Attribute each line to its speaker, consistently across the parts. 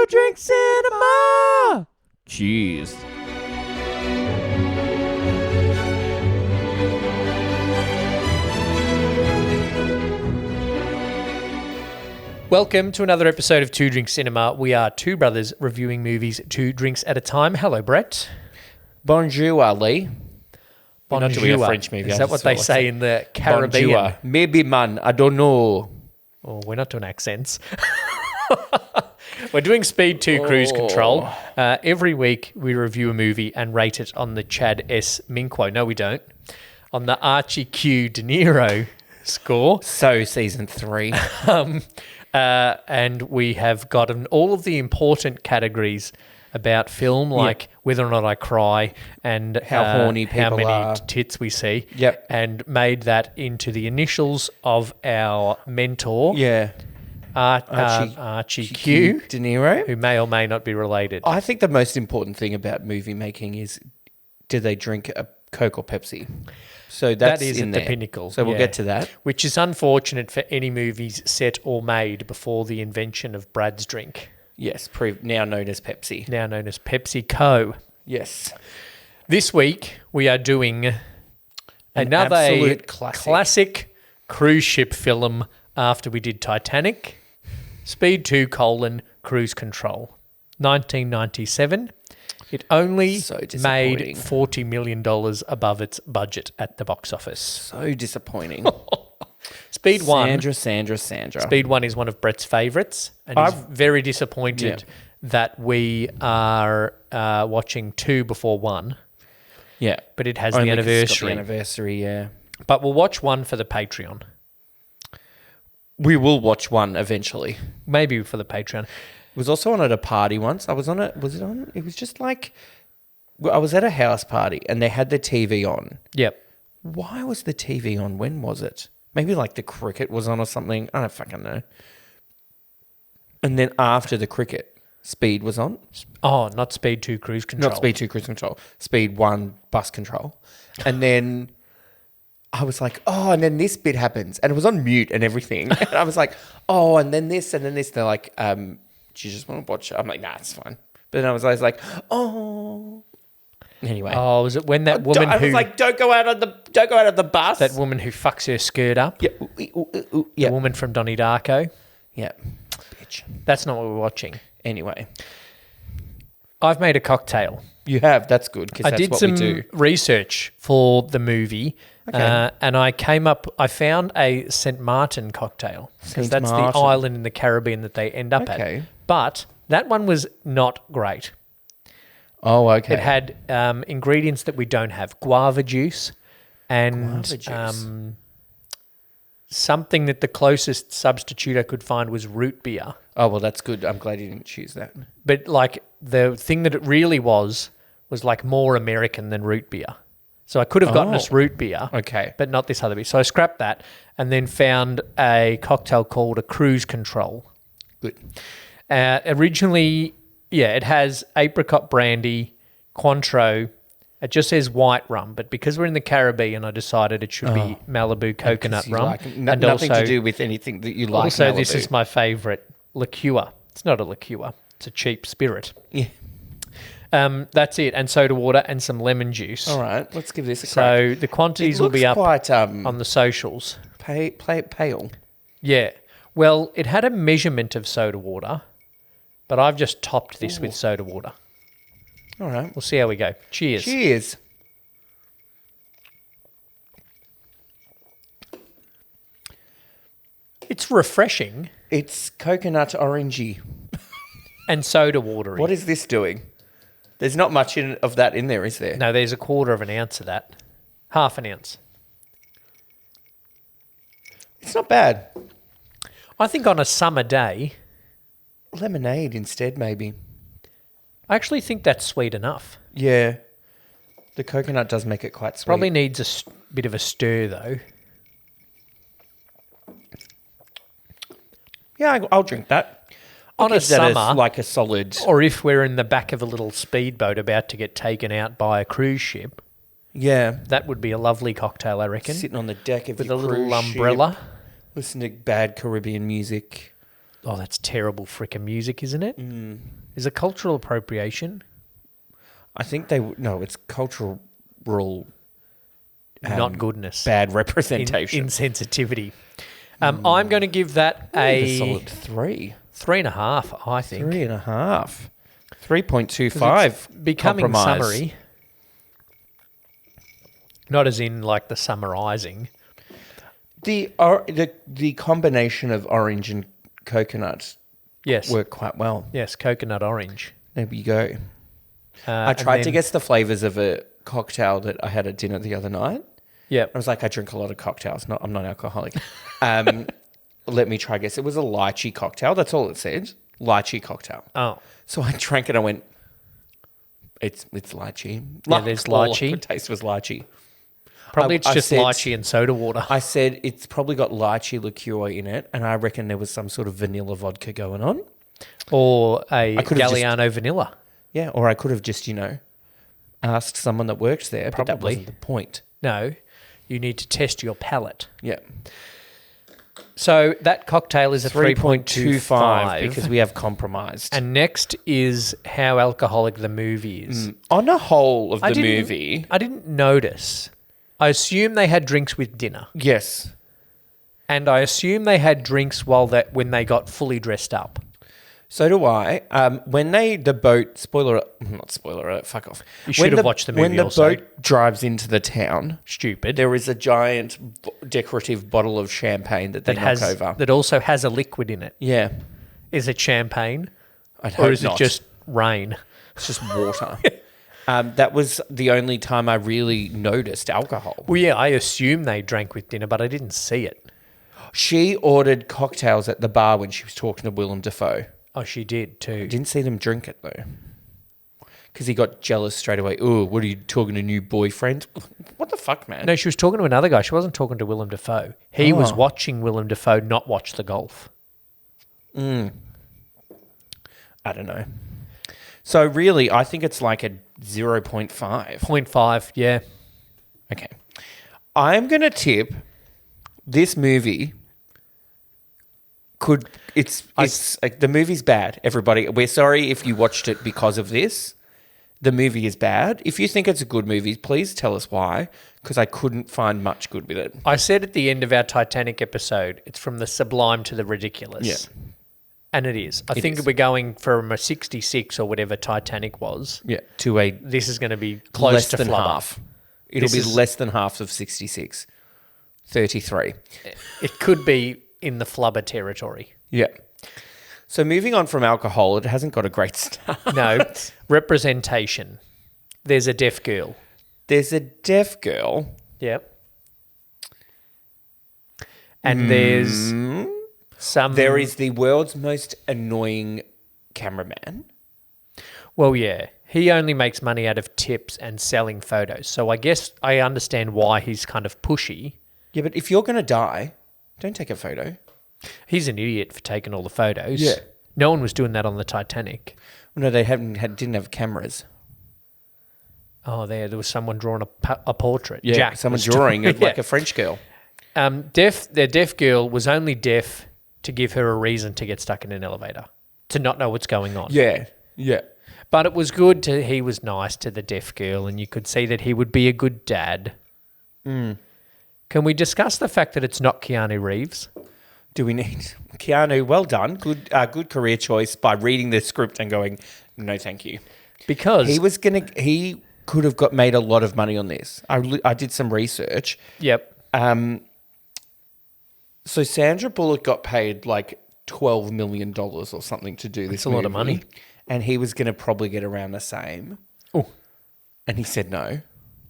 Speaker 1: Drink Cinema! Cheers.
Speaker 2: Welcome to another episode of Two Drink Cinema. We are two brothers reviewing movies 2 drinks at a time. Hello, Brett.
Speaker 1: Bonjour, Ali. We're not doing a
Speaker 2: Bonjour.
Speaker 1: French movie.
Speaker 2: Is that what they say in the Caribbean?
Speaker 1: Bonjour. Maybe, man. I don't know.
Speaker 2: Oh, we're not doing accents. We're doing Speed 2 Cruise Control. Every week we review a movie and rate it on the Chad S. Minquo. No, we don't. On the Archie Q DeNiro score.
Speaker 1: So, season 3.
Speaker 2: And we have gotten all of the important categories about film, like whether or not I cry and
Speaker 1: How horny people
Speaker 2: how many
Speaker 1: are.
Speaker 2: tits we see.
Speaker 1: Yep.
Speaker 2: And made that into the initials of our mentor,
Speaker 1: Yeah.
Speaker 2: Archie Q,
Speaker 1: DeNiro.
Speaker 2: who may or may not be related.
Speaker 1: I think the most important thing about movie making is, do they drink a Coke or Pepsi? So that's
Speaker 2: That is
Speaker 1: in
Speaker 2: at the
Speaker 1: there.
Speaker 2: pinnacle.
Speaker 1: So we'll
Speaker 2: yeah.
Speaker 1: get to that.
Speaker 2: Which is unfortunate for any movies set or made before the invention of Brad's drink,
Speaker 1: Yes, now known as Pepsi.
Speaker 2: now known as PepsiCo.
Speaker 1: Yes.
Speaker 2: This week we are doing another
Speaker 1: absolute classic.
Speaker 2: cruise ship film after we did Titanic, Speed 2: Cruise Control, 1997. It only
Speaker 1: So
Speaker 2: made
Speaker 1: disappointing.
Speaker 2: $40 million above its budget at the box office.
Speaker 1: So disappointing.
Speaker 2: Speed 1
Speaker 1: Sandra.
Speaker 2: Speed 1 is one of Brett's favourites, and he's very disappointed that we are watching 2 before 1,
Speaker 1: Yeah.
Speaker 2: but it has
Speaker 1: Only
Speaker 2: the
Speaker 1: 'cause it's got
Speaker 2: anniversary.
Speaker 1: the anniversary, yeah.
Speaker 2: But we'll watch 1 for the Patreon.
Speaker 1: We will watch 1 eventually.
Speaker 2: Maybe for the Patreon.
Speaker 1: It was also on at a party once. I was on it. Was it on? It was just like, I was at a house party and they had the TV on.
Speaker 2: Yep.
Speaker 1: Why was the TV on? When was it? Maybe like the cricket was on or something. I don't fucking know. And then after the cricket, Speed was on.
Speaker 2: Oh, not Speed 2 Cruise Control.
Speaker 1: Not Speed 2 Cruise Control. Speed 1 Bus Control. And then I was like, oh, and then this bit happens. And it was on mute and everything. And I was like, oh, and then this, and then this. They're like, do you just want to watch it? I'm like, nah, it's fine. But then I was like, oh. Anyway.
Speaker 2: Oh, was it when that woman
Speaker 1: I
Speaker 2: who...
Speaker 1: was like, don't go out of the bus.
Speaker 2: that woman who fucks her skirt up?
Speaker 1: Yeah.
Speaker 2: The woman from Donnie Darko?
Speaker 1: Yeah. Bitch.
Speaker 2: That's not what we're watching.
Speaker 1: Anyway.
Speaker 2: I've made a cocktail.
Speaker 1: You have. That's good because
Speaker 2: I
Speaker 1: that's
Speaker 2: did
Speaker 1: what
Speaker 2: some
Speaker 1: we do.
Speaker 2: research for the movie,
Speaker 1: Okay.
Speaker 2: and I found a St. Martin cocktail, because
Speaker 1: St.
Speaker 2: that's the
Speaker 1: Martin.
Speaker 2: island in the Caribbean that they end up
Speaker 1: Okay.
Speaker 2: at. But that one was not great.
Speaker 1: Oh, okay.
Speaker 2: It had ingredients that we don't have: guava juice and
Speaker 1: Guava juice.
Speaker 2: something that the closest substitute I could find was root beer.
Speaker 1: Oh, well, that's good. I'm glad you didn't choose that.
Speaker 2: But like the thing that it really was like more American than root beer. So I could have gotten us root beer,
Speaker 1: Okay.
Speaker 2: but not this other beer. So I scrapped that and then found a cocktail called a Cruise Control.
Speaker 1: Good.
Speaker 2: Originally, it has apricot brandy, Cointreau. It just says white rum, but because we're in the Caribbean, I decided it should be Malibu coconut
Speaker 1: Because you
Speaker 2: rum.
Speaker 1: like- nothing to do with anything that you like.
Speaker 2: Also, this
Speaker 1: Malibu.
Speaker 2: is my favourite liqueur. It's not a liqueur. It's a cheap spirit.
Speaker 1: Yeah.
Speaker 2: That's it, and soda water and some lemon juice.
Speaker 1: All right. Let's give this a crack.
Speaker 2: So the quantities will be up
Speaker 1: quite
Speaker 2: on the socials.
Speaker 1: pale.
Speaker 2: Yeah. Well, it had a measurement of soda water, but I've just topped this with soda water.
Speaker 1: All right.
Speaker 2: We'll see how we go. Cheers.
Speaker 1: Cheers.
Speaker 2: It's refreshing
Speaker 1: It's coconut orangey.
Speaker 2: and soda watery.
Speaker 1: What is this doing? There's not much of that in there, is there?
Speaker 2: No, there's a quarter of an ounce of that. Half an ounce.
Speaker 1: It's not bad.
Speaker 2: I think on a summer day,
Speaker 1: Lemonade instead, maybe.
Speaker 2: I actually think that's sweet enough.
Speaker 1: Yeah. The coconut does make it quite sweet.
Speaker 2: Probably needs a bit of a stir, though.
Speaker 1: Yeah, I'll drink that.
Speaker 2: On a summer,
Speaker 1: like a solid.
Speaker 2: or if we're in the back of a little speedboat about to get taken out by a cruise ship,
Speaker 1: Yeah.
Speaker 2: that would be a lovely cocktail, I reckon.
Speaker 1: Sitting on the deck of
Speaker 2: with
Speaker 1: your
Speaker 2: a little
Speaker 1: cruise ship,
Speaker 2: umbrella.
Speaker 1: listen to bad Caribbean music.
Speaker 2: Oh, that's terrible freaking music, isn't it? Is it cultural appropriation?
Speaker 1: I think no, it's cultural
Speaker 2: Not goodness.
Speaker 1: bad representation.
Speaker 2: Insensitivity. I'm going to give that
Speaker 1: A solid 3.
Speaker 2: 3.5, I think.
Speaker 1: 3.5. 3.25.
Speaker 2: Becoming
Speaker 1: compromise.
Speaker 2: summery. Not as in like the summarizing.
Speaker 1: The combination of orange and coconut
Speaker 2: Yes.
Speaker 1: work quite well.
Speaker 2: Yes, coconut orange.
Speaker 1: There we go. I
Speaker 2: And
Speaker 1: tried to
Speaker 2: then-
Speaker 1: guess the flavors of a cocktail that I had at dinner the other night.
Speaker 2: Yep.
Speaker 1: I was like, I drink a lot of cocktails. I'm not alcoholic. Let me try guess. It was a lychee cocktail. That's all it said. Lychee cocktail.
Speaker 2: Oh.
Speaker 1: So I drank it. I went, it's lychee.
Speaker 2: Yeah, there's
Speaker 1: All I
Speaker 2: lychee.
Speaker 1: could taste was lychee.
Speaker 2: Probably it's
Speaker 1: I
Speaker 2: just
Speaker 1: said-
Speaker 2: lychee and soda water.
Speaker 1: I said it's probably got lychee liqueur in it, and I reckon there was some sort of vanilla vodka going on.
Speaker 2: Or a
Speaker 1: could've just-
Speaker 2: Galliano vanilla.
Speaker 1: Yeah, or I could have just, asked someone that worked there, but that
Speaker 2: Probably.
Speaker 1: wasn't the point.
Speaker 2: No, you need to test your palate.
Speaker 1: Yeah.
Speaker 2: So that cocktail is a 3.25
Speaker 1: because we have compromised.
Speaker 2: And next is how alcoholic the movie is.
Speaker 1: On the whole of the
Speaker 2: didn't-
Speaker 1: movie,
Speaker 2: I didn't notice. I assume they had drinks with dinner.
Speaker 1: yes.
Speaker 2: And I assume they had drinks when they got fully dressed up.
Speaker 1: So do I. When the boat, not spoiler alert, fuck off.
Speaker 2: You should have watched the movie
Speaker 1: When the
Speaker 2: also.
Speaker 1: boat drives into the town,
Speaker 2: Stupid.
Speaker 1: there is a giant decorative bottle of champagne that they knock over.
Speaker 2: That also has a liquid in it.
Speaker 1: Yeah.
Speaker 2: Is it champagne?
Speaker 1: I'd hope
Speaker 2: Or is
Speaker 1: not.
Speaker 2: it just rain?
Speaker 1: It's just water. That was the only time I really noticed alcohol.
Speaker 2: Well, yeah, I assume they drank with dinner, but I didn't see it.
Speaker 1: She ordered cocktails at the bar when she was talking to Willem Dafoe.
Speaker 2: Oh, she did too.
Speaker 1: Didn't see them drink it though. Because he got jealous straight away. Oh, what are you talking to, new boyfriend? What the fuck, man?
Speaker 2: No, she was talking to another guy. She wasn't talking to Willem Dafoe. He was watching Willem Dafoe not watch the golf.
Speaker 1: I don't know. So really, I think it's like a 0.5.
Speaker 2: 0.5, yeah.
Speaker 1: Okay. I'm going to tip this movie it's like the movie's bad, everybody. We're sorry if you watched it because of this. The movie is bad. If you think it's a good movie, please tell us why, because I couldn't find much good with it.
Speaker 2: I said at the end of our Titanic episode, it's from the sublime to the ridiculous.
Speaker 1: Yeah.
Speaker 2: And it is. I think we're going from a 66 or whatever Titanic was.
Speaker 1: Yeah, to a
Speaker 2: This is going to be close
Speaker 1: less
Speaker 2: to
Speaker 1: than
Speaker 2: flubber.
Speaker 1: half. It'll be less than half of 66. 33.
Speaker 2: It could be in the flubber territory.
Speaker 1: Yeah. So moving on from alcohol, it hasn't got a great start.
Speaker 2: No, representation. There's a deaf girl.
Speaker 1: There's a deaf girl.
Speaker 2: Yep. And there's some...
Speaker 1: There is the world's most annoying cameraman.
Speaker 2: Well, yeah. He only makes money out of tips and selling photos. So I guess I understand why he's kind of pushy.
Speaker 1: Yeah, but if you're going to die, don't take a photo.
Speaker 2: He's an idiot for taking all the photos.
Speaker 1: Yeah.
Speaker 2: No one was doing that on the Titanic.
Speaker 1: No, they didn't have cameras.
Speaker 2: Oh, there was someone drawing a portrait.
Speaker 1: Yeah,
Speaker 2: Jack
Speaker 1: someone
Speaker 2: was
Speaker 1: drawing it like
Speaker 2: Yeah.
Speaker 1: a French girl.
Speaker 2: Their deaf girl was only deaf to give her a reason to get stuck in an elevator, to not know what's going on.
Speaker 1: Yeah, yeah.
Speaker 2: But it was good he was nice to the deaf girl, and you could see that he would be a good dad. Can we discuss the fact that it's not Keanu Reeves?
Speaker 1: Do we need Keanu? Well done, good career choice by reading the script and going, no, thank you.
Speaker 2: Because
Speaker 1: He could have made a lot of money on this. I did some research.
Speaker 2: Yep.
Speaker 1: So Sandra Bullock got paid like $12 million or something to do this.
Speaker 2: That's a lot of
Speaker 1: movie,
Speaker 2: money.
Speaker 1: and he was going to probably get around the same.
Speaker 2: Oh,
Speaker 1: And he said no.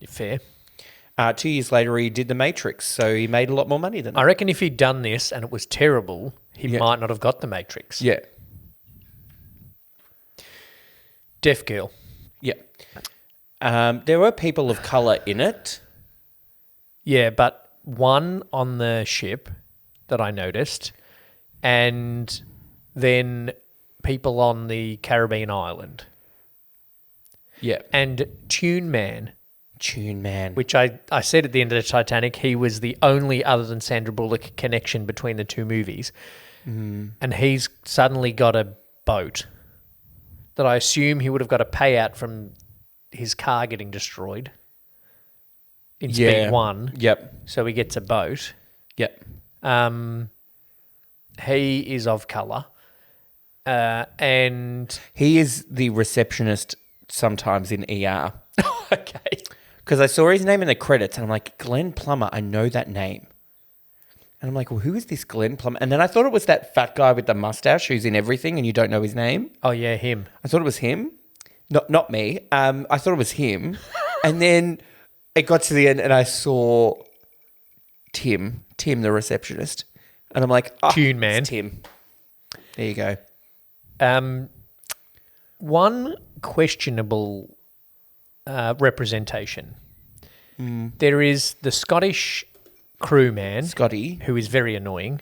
Speaker 2: fair.
Speaker 1: 2 years later, he did The Matrix, so he made a lot more money than
Speaker 2: I
Speaker 1: that.
Speaker 2: reckon if he'd done this and it was terrible, he
Speaker 1: Yeah.
Speaker 2: might not have got the Matrix.
Speaker 1: Yeah,
Speaker 2: Deaf girl.
Speaker 1: yeah. There were people of color in it.
Speaker 2: Yeah, but one on the ship that I noticed, and then people on the Caribbean island.
Speaker 1: Yeah,
Speaker 2: And Tune Man, which I said at the end of the Titanic, he was the only, other than Sandra Bullock, connection between the two movies. and he's suddenly got a boat that I assume he would have got a payout from his car getting destroyed in Speed 1.
Speaker 1: Yep.
Speaker 2: So he gets a boat.
Speaker 1: Yep.
Speaker 2: He is of colour. And
Speaker 1: He is the receptionist sometimes in ER.
Speaker 2: okay.
Speaker 1: Because I saw his name in the credits and I'm like, Glenn Plummer, I know that name. And I'm like, well, who is this Glenn Plummer? And then I thought it was that fat guy with the mustache who's in everything and you don't know his name.
Speaker 2: Oh yeah, him.
Speaker 1: I thought it was him. Not me. I thought it was him. And then it got to the end and I saw Tim the receptionist. And I'm like, oh,
Speaker 2: Tune Man.
Speaker 1: it's Tim. There you go.
Speaker 2: One questionable representation. There is the Scottish crewman,
Speaker 1: Scotty.
Speaker 2: who is very annoying.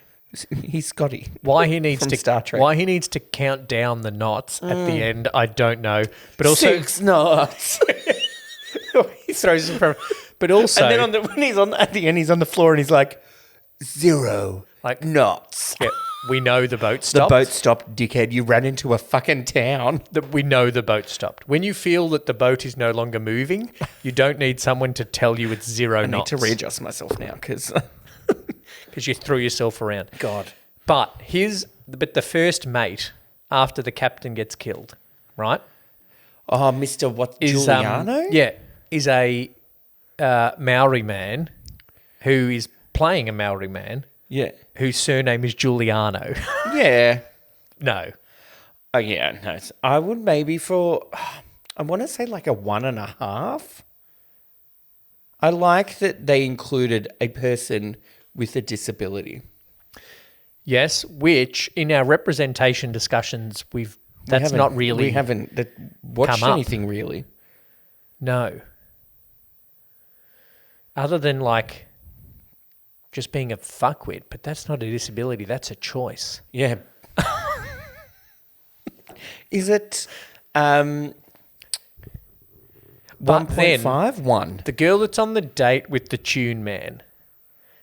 Speaker 1: He's Scotty.
Speaker 2: Why he needs
Speaker 1: From
Speaker 2: to
Speaker 1: Star Trek.
Speaker 2: Why he needs to count down the knots at the end, I don't know. But also
Speaker 1: 6 knots.
Speaker 2: he throws it from. But also,
Speaker 1: And then when he's at the end, he's on the floor and he's like, 0 knots.
Speaker 2: yeah, we know the boat
Speaker 1: The
Speaker 2: stopped.
Speaker 1: boat stopped, dickhead. You ran into a fucking town.
Speaker 2: We know the boat stopped. When you feel that the boat is no longer moving, you don't need someone to tell you it's 0
Speaker 1: I
Speaker 2: knots.
Speaker 1: need to readjust myself now because...
Speaker 2: Because you threw yourself around.
Speaker 1: God.
Speaker 2: But the first mate after the captain gets killed, right?
Speaker 1: Oh, Mr. What? Giuliano?
Speaker 2: Is a Maori man who is playing a Maori man
Speaker 1: Yeah.
Speaker 2: whose surname is Giuliano.
Speaker 1: Yeah.
Speaker 2: No.
Speaker 1: Oh, yeah. No, I would maybe I want to say like a 1.5. I like that they included a person with a disability.
Speaker 2: Yes, which in our representation discussions that's not really
Speaker 1: We haven't watched
Speaker 2: come up.
Speaker 1: anything really.
Speaker 2: No. Other than like just being a fuckwit, but that's not a disability, that's a choice.
Speaker 1: Yeah. Is it
Speaker 2: But
Speaker 1: 1.5? 1.
Speaker 2: The girl that's on the date with the tune man,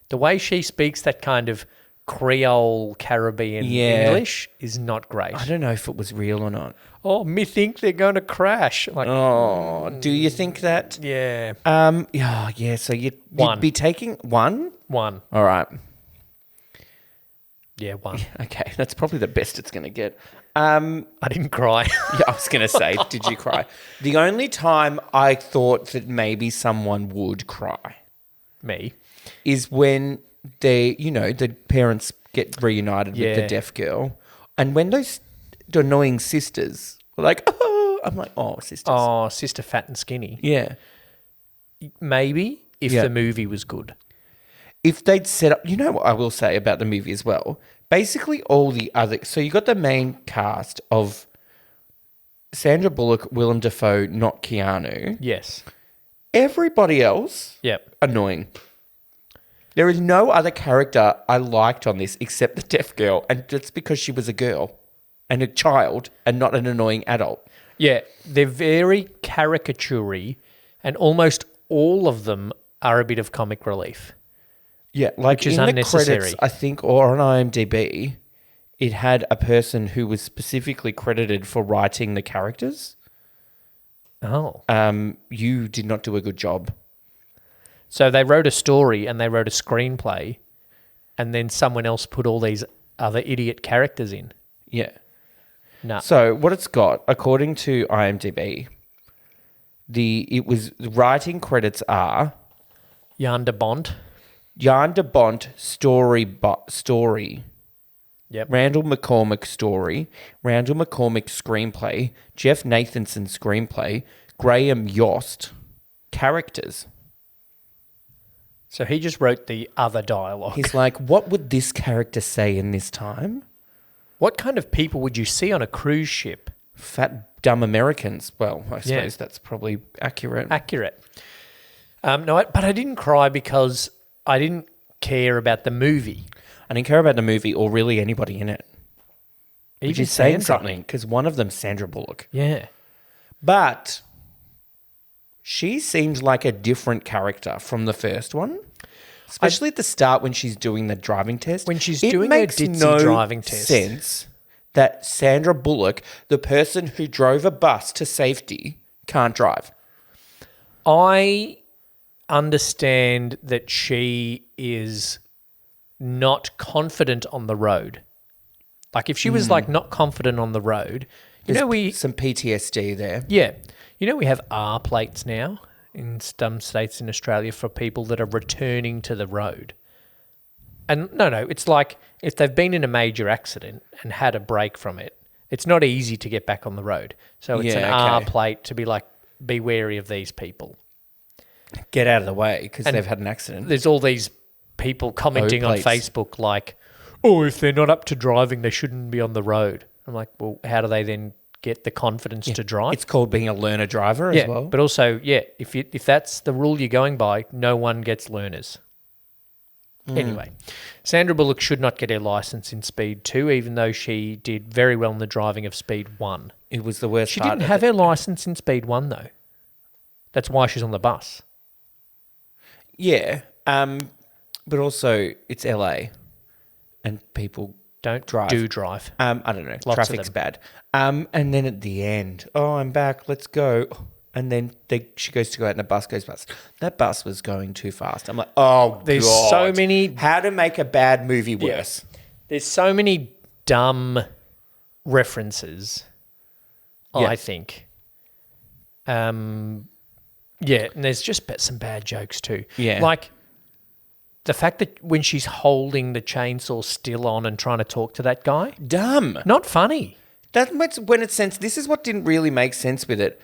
Speaker 2: the way she speaks that kind of Creole Caribbean English is not great.
Speaker 1: I don't know if it was real or not.
Speaker 2: Oh, me think they're going to crash. Like,
Speaker 1: Oh, do you think that?
Speaker 2: yeah,
Speaker 1: Yeah. So you'd
Speaker 2: 1.
Speaker 1: be taking 1?
Speaker 2: 1.
Speaker 1: All right.
Speaker 2: Yeah, 1.
Speaker 1: Okay, that's probably the best it's going to get.
Speaker 2: I didn't cry.
Speaker 1: Yeah, I was going to say, did you cry? The only time I thought that maybe someone would cry
Speaker 2: Me.
Speaker 1: is when the parents get reunited with the
Speaker 2: Yeah.
Speaker 1: deaf girl. And when those annoying sisters were like, oh, I'm like, oh, sisters.
Speaker 2: Oh, Sister Fat and Skinny.
Speaker 1: Yeah.
Speaker 2: Maybe if
Speaker 1: Yeah.
Speaker 2: the movie was good.
Speaker 1: If they'd set up, you know what I will say about the movie as well? Basically all the other, so you got the main cast of Sandra Bullock, Willem Dafoe, not Keanu.
Speaker 2: Yes.
Speaker 1: Everybody else,
Speaker 2: Yep.
Speaker 1: annoying. There is no other character I liked on this except the deaf girl, and that's because she was a girl and a child and not an annoying adult.
Speaker 2: Yeah, they're very caricature-y, and almost all of them are a bit of comic relief.
Speaker 1: Yeah, like
Speaker 2: Which is
Speaker 1: in the
Speaker 2: unnecessary.
Speaker 1: credits, I think, or on IMDb, it had a person who was specifically credited for writing the characters.
Speaker 2: Oh.
Speaker 1: You did not do a good job.
Speaker 2: So they wrote a story and they wrote a screenplay, and then someone else put all these other idiot characters in.
Speaker 1: Yeah.
Speaker 2: No.
Speaker 1: So what it's got, according to IMDb, the writing credits are
Speaker 2: Yanda Bond.
Speaker 1: Jan de Bont story,
Speaker 2: Yep.
Speaker 1: Randall McCormick story, Randall McCormick screenplay, Jeff Nathanson screenplay, Graham Yost characters.
Speaker 2: So he just wrote the other dialogue.
Speaker 1: He's like, what would this character say in this time?
Speaker 2: What kind of people would you see on a cruise ship?
Speaker 1: Fat, dumb Americans. Well, I suppose that's probably accurate.
Speaker 2: Accurate. But I didn't cry because I didn't care about the movie.
Speaker 1: I didn't care about the movie or really anybody in it. Which
Speaker 2: Even
Speaker 1: is saying
Speaker 2: Sandra.
Speaker 1: something, because one of them's Sandra Bullock.
Speaker 2: Yeah.
Speaker 1: But she seems like a different character from the first one. especially at the start when she's doing the driving test.
Speaker 2: When she's
Speaker 1: it
Speaker 2: doing her
Speaker 1: makes
Speaker 2: ditzy
Speaker 1: no
Speaker 2: driving test.
Speaker 1: sense that Sandra Bullock, the person who drove a bus to safety, can't drive.
Speaker 2: I understand that she is not confident on the road. Like if she was like not confident on the road,
Speaker 1: Some PTSD there.
Speaker 2: Yeah. We have R plates now in some states in Australia for people that are returning to the road. And no, it's like if they've been in a major accident and had a break from it, it's not easy to get back on the road. So it's an R plate to be like, be wary of these people.
Speaker 1: Get out of the way because they've had an accident.
Speaker 2: There's all these people commenting on Facebook like, oh, if they're not up to driving, they shouldn't be on the road. I'm like, well, how do they then get the confidence to drive?
Speaker 1: It's called being a learner driver as well.
Speaker 2: But also, if that's the rule you're going by, no one gets learners. Anyway, Sandra Bullock should not get her licence in Speed 2, even though she did very well in the driving of Speed 1.
Speaker 1: It was the worst
Speaker 2: She
Speaker 1: part.
Speaker 2: didn't have her licence in Speed 1, though. That's why she's on the bus.
Speaker 1: Yeah. But also, it's LA and people
Speaker 2: Don't
Speaker 1: drive.
Speaker 2: do drive.
Speaker 1: I don't know.
Speaker 2: Lots of
Speaker 1: Traffic's
Speaker 2: them.
Speaker 1: bad. And then at the end, I'm back. Let's go. And then she goes to go out and the bus goes past. That bus was going too fast. I'm like,
Speaker 2: There's
Speaker 1: God.
Speaker 2: so many...
Speaker 1: How to make a bad movie worse.
Speaker 2: There's so many dumb references, I think. And there's just some bad jokes too.
Speaker 1: Yeah.
Speaker 2: Like the fact that when she's holding the chainsaw still on and trying to talk to that guy.
Speaker 1: Dumb.
Speaker 2: Not funny.
Speaker 1: That's when it's sense. This is what didn't really make sense with it.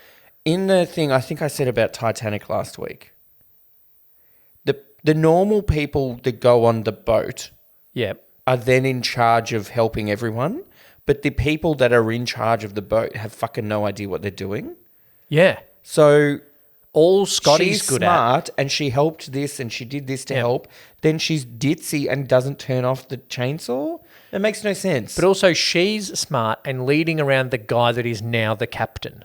Speaker 1: In the thing I think I said about Titanic last week, the normal people that go on the boat are then in charge of helping everyone, but the people that are in charge of the boat have fucking no idea what they're doing.
Speaker 2: Yeah.
Speaker 1: So
Speaker 2: all Scotty's
Speaker 1: she's
Speaker 2: good
Speaker 1: smart and she helped this and she did this to help. Then she's ditzy and doesn't turn off the chainsaw. It makes no sense.
Speaker 2: But also she's smart and leading around the guy that is now the captain.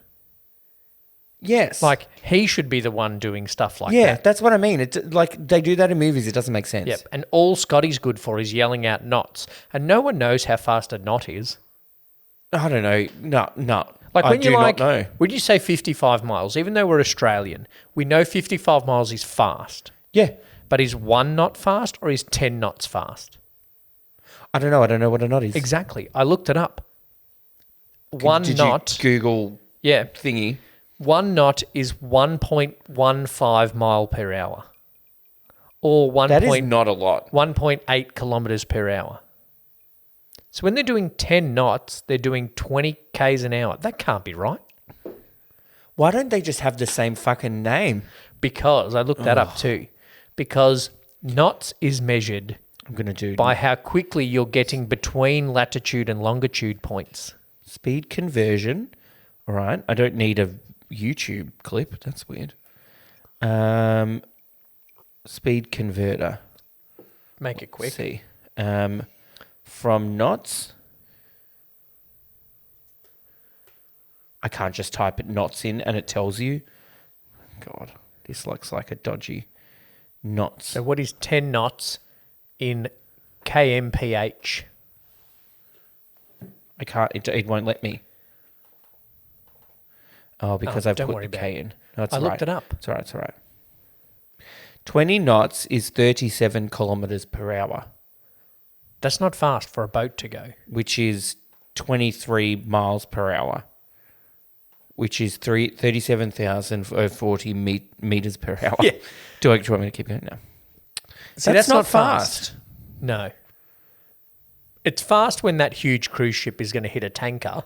Speaker 1: Yes.
Speaker 2: Like, he should be the one doing stuff like
Speaker 1: yeah,
Speaker 2: that.
Speaker 1: that's what I mean. It's like they do that in movies. It doesn't make sense.
Speaker 2: Yep. And all Scotty's good for is yelling out knots. And no one knows how fast a knot is.
Speaker 1: I don't know. No.
Speaker 2: Like when
Speaker 1: I do not know.
Speaker 2: When you say 55 miles, even though we're Australian, we know 55 miles is fast.
Speaker 1: Yeah.
Speaker 2: But is 1 knot fast or is 10 knots fast?
Speaker 1: I don't know. I don't know what a knot is.
Speaker 2: Exactly. I looked it up. Did knot.
Speaker 1: You Google thingy?
Speaker 2: 1 knot is 1.15 mile per hour. Or 1.
Speaker 1: That is not a lot.
Speaker 2: 1.8 kilometres per hour. So when they're doing 10 knots, they're doing 20 k's an hour. That can't be right.
Speaker 1: Why don't they just have the same fucking name?
Speaker 2: Because, I looked that up too, because knots is measured by how quickly you're getting between latitude and longitude points.
Speaker 1: Speed conversion. All right. I don't need a YouTube clip. That's weird. Speed converter.
Speaker 2: Make it quick.
Speaker 1: Let's see. From knots. I can't just type it knots in and it tells you. God, this looks like a dodgy knots.
Speaker 2: So what is 10 knots in kmph?
Speaker 1: I can't. It won't let me. Oh, because I've put the K in. No, it's
Speaker 2: I
Speaker 1: all right.
Speaker 2: looked it up.
Speaker 1: It's all right. It's all right. 20 knots is 37 kilometres per hour.
Speaker 2: That's not fast for a boat to go.
Speaker 1: Which is 23 miles per hour. Which is 37,040 metres per hour.
Speaker 2: Yeah.
Speaker 1: Do you want me to keep going? No.
Speaker 2: See,
Speaker 1: that's not fast.
Speaker 2: No. It's fast when that huge cruise ship is going to hit a tanker.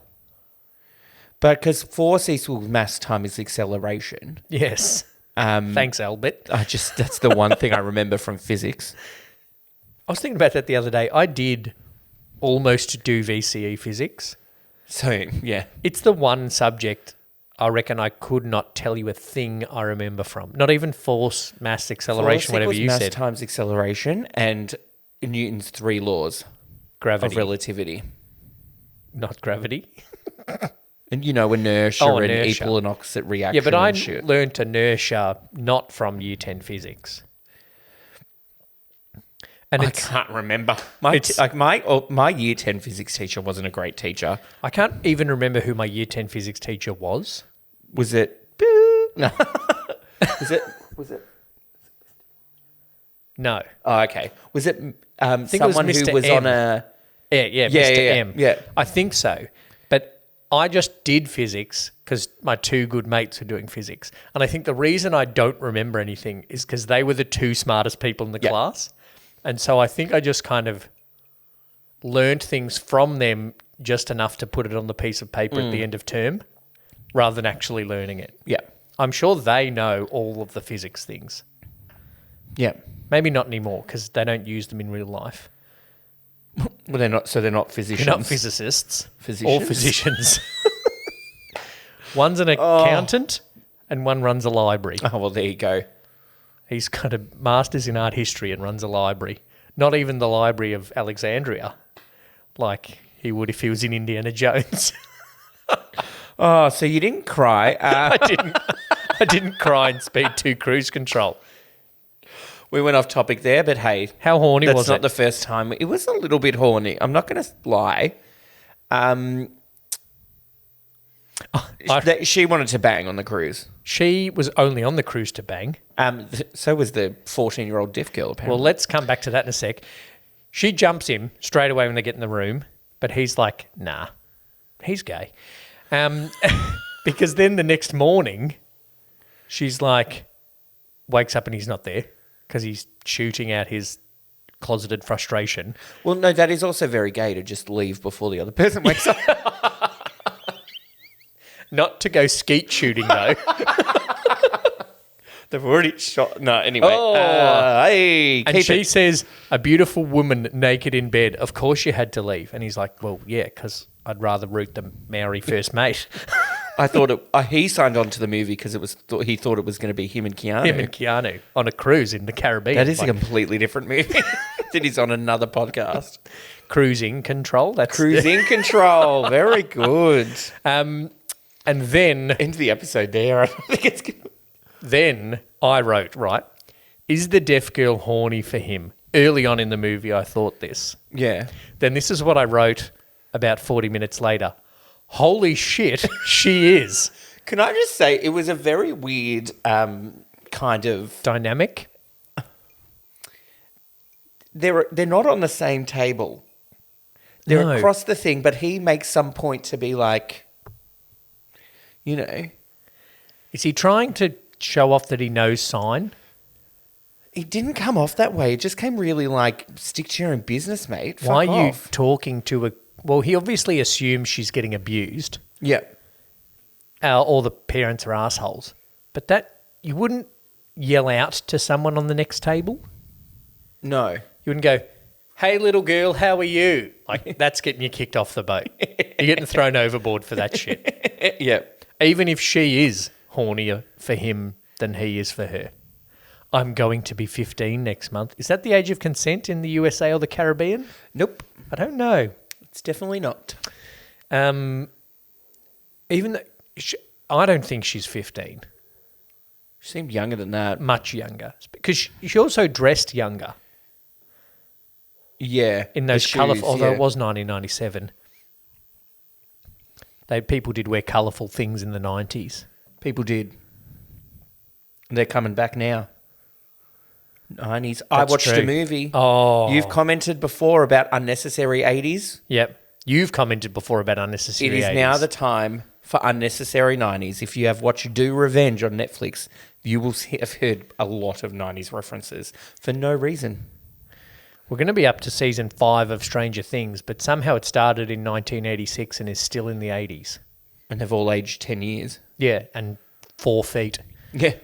Speaker 1: But because force equals mass times acceleration.
Speaker 2: Yes. Thanks, Albert.
Speaker 1: That's the one thing I remember from physics.
Speaker 2: I was thinking about that the other day. I did almost do VCE physics.
Speaker 1: So, yeah.
Speaker 2: It's the one subject I reckon I could not tell you a thing I remember from. Not even force, mass, acceleration, whatever you
Speaker 1: mass
Speaker 2: said.
Speaker 1: times acceleration and Newton's 3 laws
Speaker 2: Gravity.
Speaker 1: of relativity.
Speaker 2: Not gravity.
Speaker 1: And, inertia and
Speaker 2: inertia.
Speaker 1: equal and opposite reaction.
Speaker 2: Yeah, but I
Speaker 1: and shit.
Speaker 2: learnt inertia not from Year 10 physics. And
Speaker 1: I can't remember. My year 10 physics teacher wasn't a great teacher.
Speaker 2: I can't even remember who my year 10 physics teacher was.
Speaker 1: Was it? No. Was it?
Speaker 2: No.
Speaker 1: Oh, okay. Was it
Speaker 2: think
Speaker 1: someone
Speaker 2: it was Mr.
Speaker 1: who was
Speaker 2: M.
Speaker 1: on a...
Speaker 2: Yeah, Mr. M.
Speaker 1: Yeah.
Speaker 2: I think so. But I just did physics because my two good mates were doing physics. And I think the reason I don't remember anything is because they were the two smartest people in the class. And so I think I just kind of learned things from them just enough to put it on the piece of paper at the end of term rather than actually learning it.
Speaker 1: Yeah.
Speaker 2: I'm sure they know all of the physics things.
Speaker 1: Yeah.
Speaker 2: Maybe not anymore because they don't use them in real life.
Speaker 1: Well, they're not physicians.
Speaker 2: They're not physicists.
Speaker 1: Physicians?
Speaker 2: Or physicians. One's an accountant and one runs a library.
Speaker 1: Oh, well, there you go.
Speaker 2: He's got a master's in art history and runs a library. Not even the Library of Alexandria, like he would if he was in Indiana Jones.
Speaker 1: Oh, so you didn't cry.
Speaker 2: I didn't cry in Speed 2 Cruise Control.
Speaker 1: We went off topic there, but hey.
Speaker 2: How horny was it?
Speaker 1: That's not the first time. It was a little bit horny. I'm not going to lie. She wanted to bang on the cruise.
Speaker 2: She was only on the cruise to bang.
Speaker 1: So was the 14-year-old deaf girl, apparently.
Speaker 2: Well, let's come back to that in a sec. She jumps him straight away when they get in the room, but he's like, nah, he's gay. Because then the next morning, she's like, wakes up and he's not there because he's shooting out his closeted frustration.
Speaker 1: Well, no, that is also very gay to just leave before the other person wakes up.
Speaker 2: Not to go skeet shooting, though.
Speaker 1: They've already shot... No, anyway. Hey,
Speaker 2: and she says, a beautiful woman naked in bed. Of course you had to leave. And he's like, well, yeah, because I'd rather root the Maori first mate.
Speaker 1: I thought he signed on to the movie because he thought it was going to be him and Keanu.
Speaker 2: Him and Keanu on a cruise in the Caribbean.
Speaker 1: That is a completely different movie. That is on another podcast.
Speaker 2: Cruising Control.
Speaker 1: Cruising Control. Very good.
Speaker 2: And then...
Speaker 1: End the episode there. I don't think it's good.
Speaker 2: Then I wrote, right, is the deaf girl horny for him? Early on in the movie, I thought this.
Speaker 1: Yeah.
Speaker 2: Then this is what I wrote about 40 minutes later. Holy shit, she is.
Speaker 1: Can I just say, it was a very weird kind of...
Speaker 2: Dynamic?
Speaker 1: They're not on the same table. They're
Speaker 2: No.
Speaker 1: across the thing, but he makes some point to be like, you know...
Speaker 2: Is he trying to show off that he knows sign?
Speaker 1: It didn't come off that way. It just came really like, stick to your own business, mate. Fuck
Speaker 2: Why are you
Speaker 1: off.
Speaker 2: talking to a... Well, he obviously assumes she's getting abused.
Speaker 1: Yeah.
Speaker 2: Or the parents are assholes. But that... You wouldn't yell out to someone on the next table?
Speaker 1: No.
Speaker 2: You wouldn't go, hey, little girl, how are you? Like, that's getting you kicked off the boat. You're getting thrown overboard for that shit.
Speaker 1: Yeah.
Speaker 2: Even if she is hornier for him than he is for her. I'm going to be 15 next month. Is that the age of consent in the USA or the Caribbean?
Speaker 1: Nope.
Speaker 2: I don't know.
Speaker 1: It's definitely not.
Speaker 2: Even though I don't think she's 15.
Speaker 1: She seemed younger than that.
Speaker 2: Much younger. Because she also dressed younger.
Speaker 1: Yeah.
Speaker 2: In those
Speaker 1: the
Speaker 2: colourful...
Speaker 1: shoes,
Speaker 2: Although
Speaker 1: yeah.
Speaker 2: it was 1997. People did wear colourful things in the 90s.
Speaker 1: People did. They're coming back now. 90s. I watched
Speaker 2: true.
Speaker 1: a movie.
Speaker 2: Oh.
Speaker 1: You've commented before about unnecessary 80s.
Speaker 2: Yep. You've commented before about unnecessary
Speaker 1: It is
Speaker 2: 80s.
Speaker 1: now the time for unnecessary 90s. If you have watched Do Revenge on Netflix, you will have heard a lot of 90s references for no reason.
Speaker 2: We're going to be up to season 5 of Stranger Things, but somehow it started in 1986 and is still in the 80s.
Speaker 1: And they've all aged 10 years.
Speaker 2: Yeah, and 4 feet.
Speaker 1: Yeah.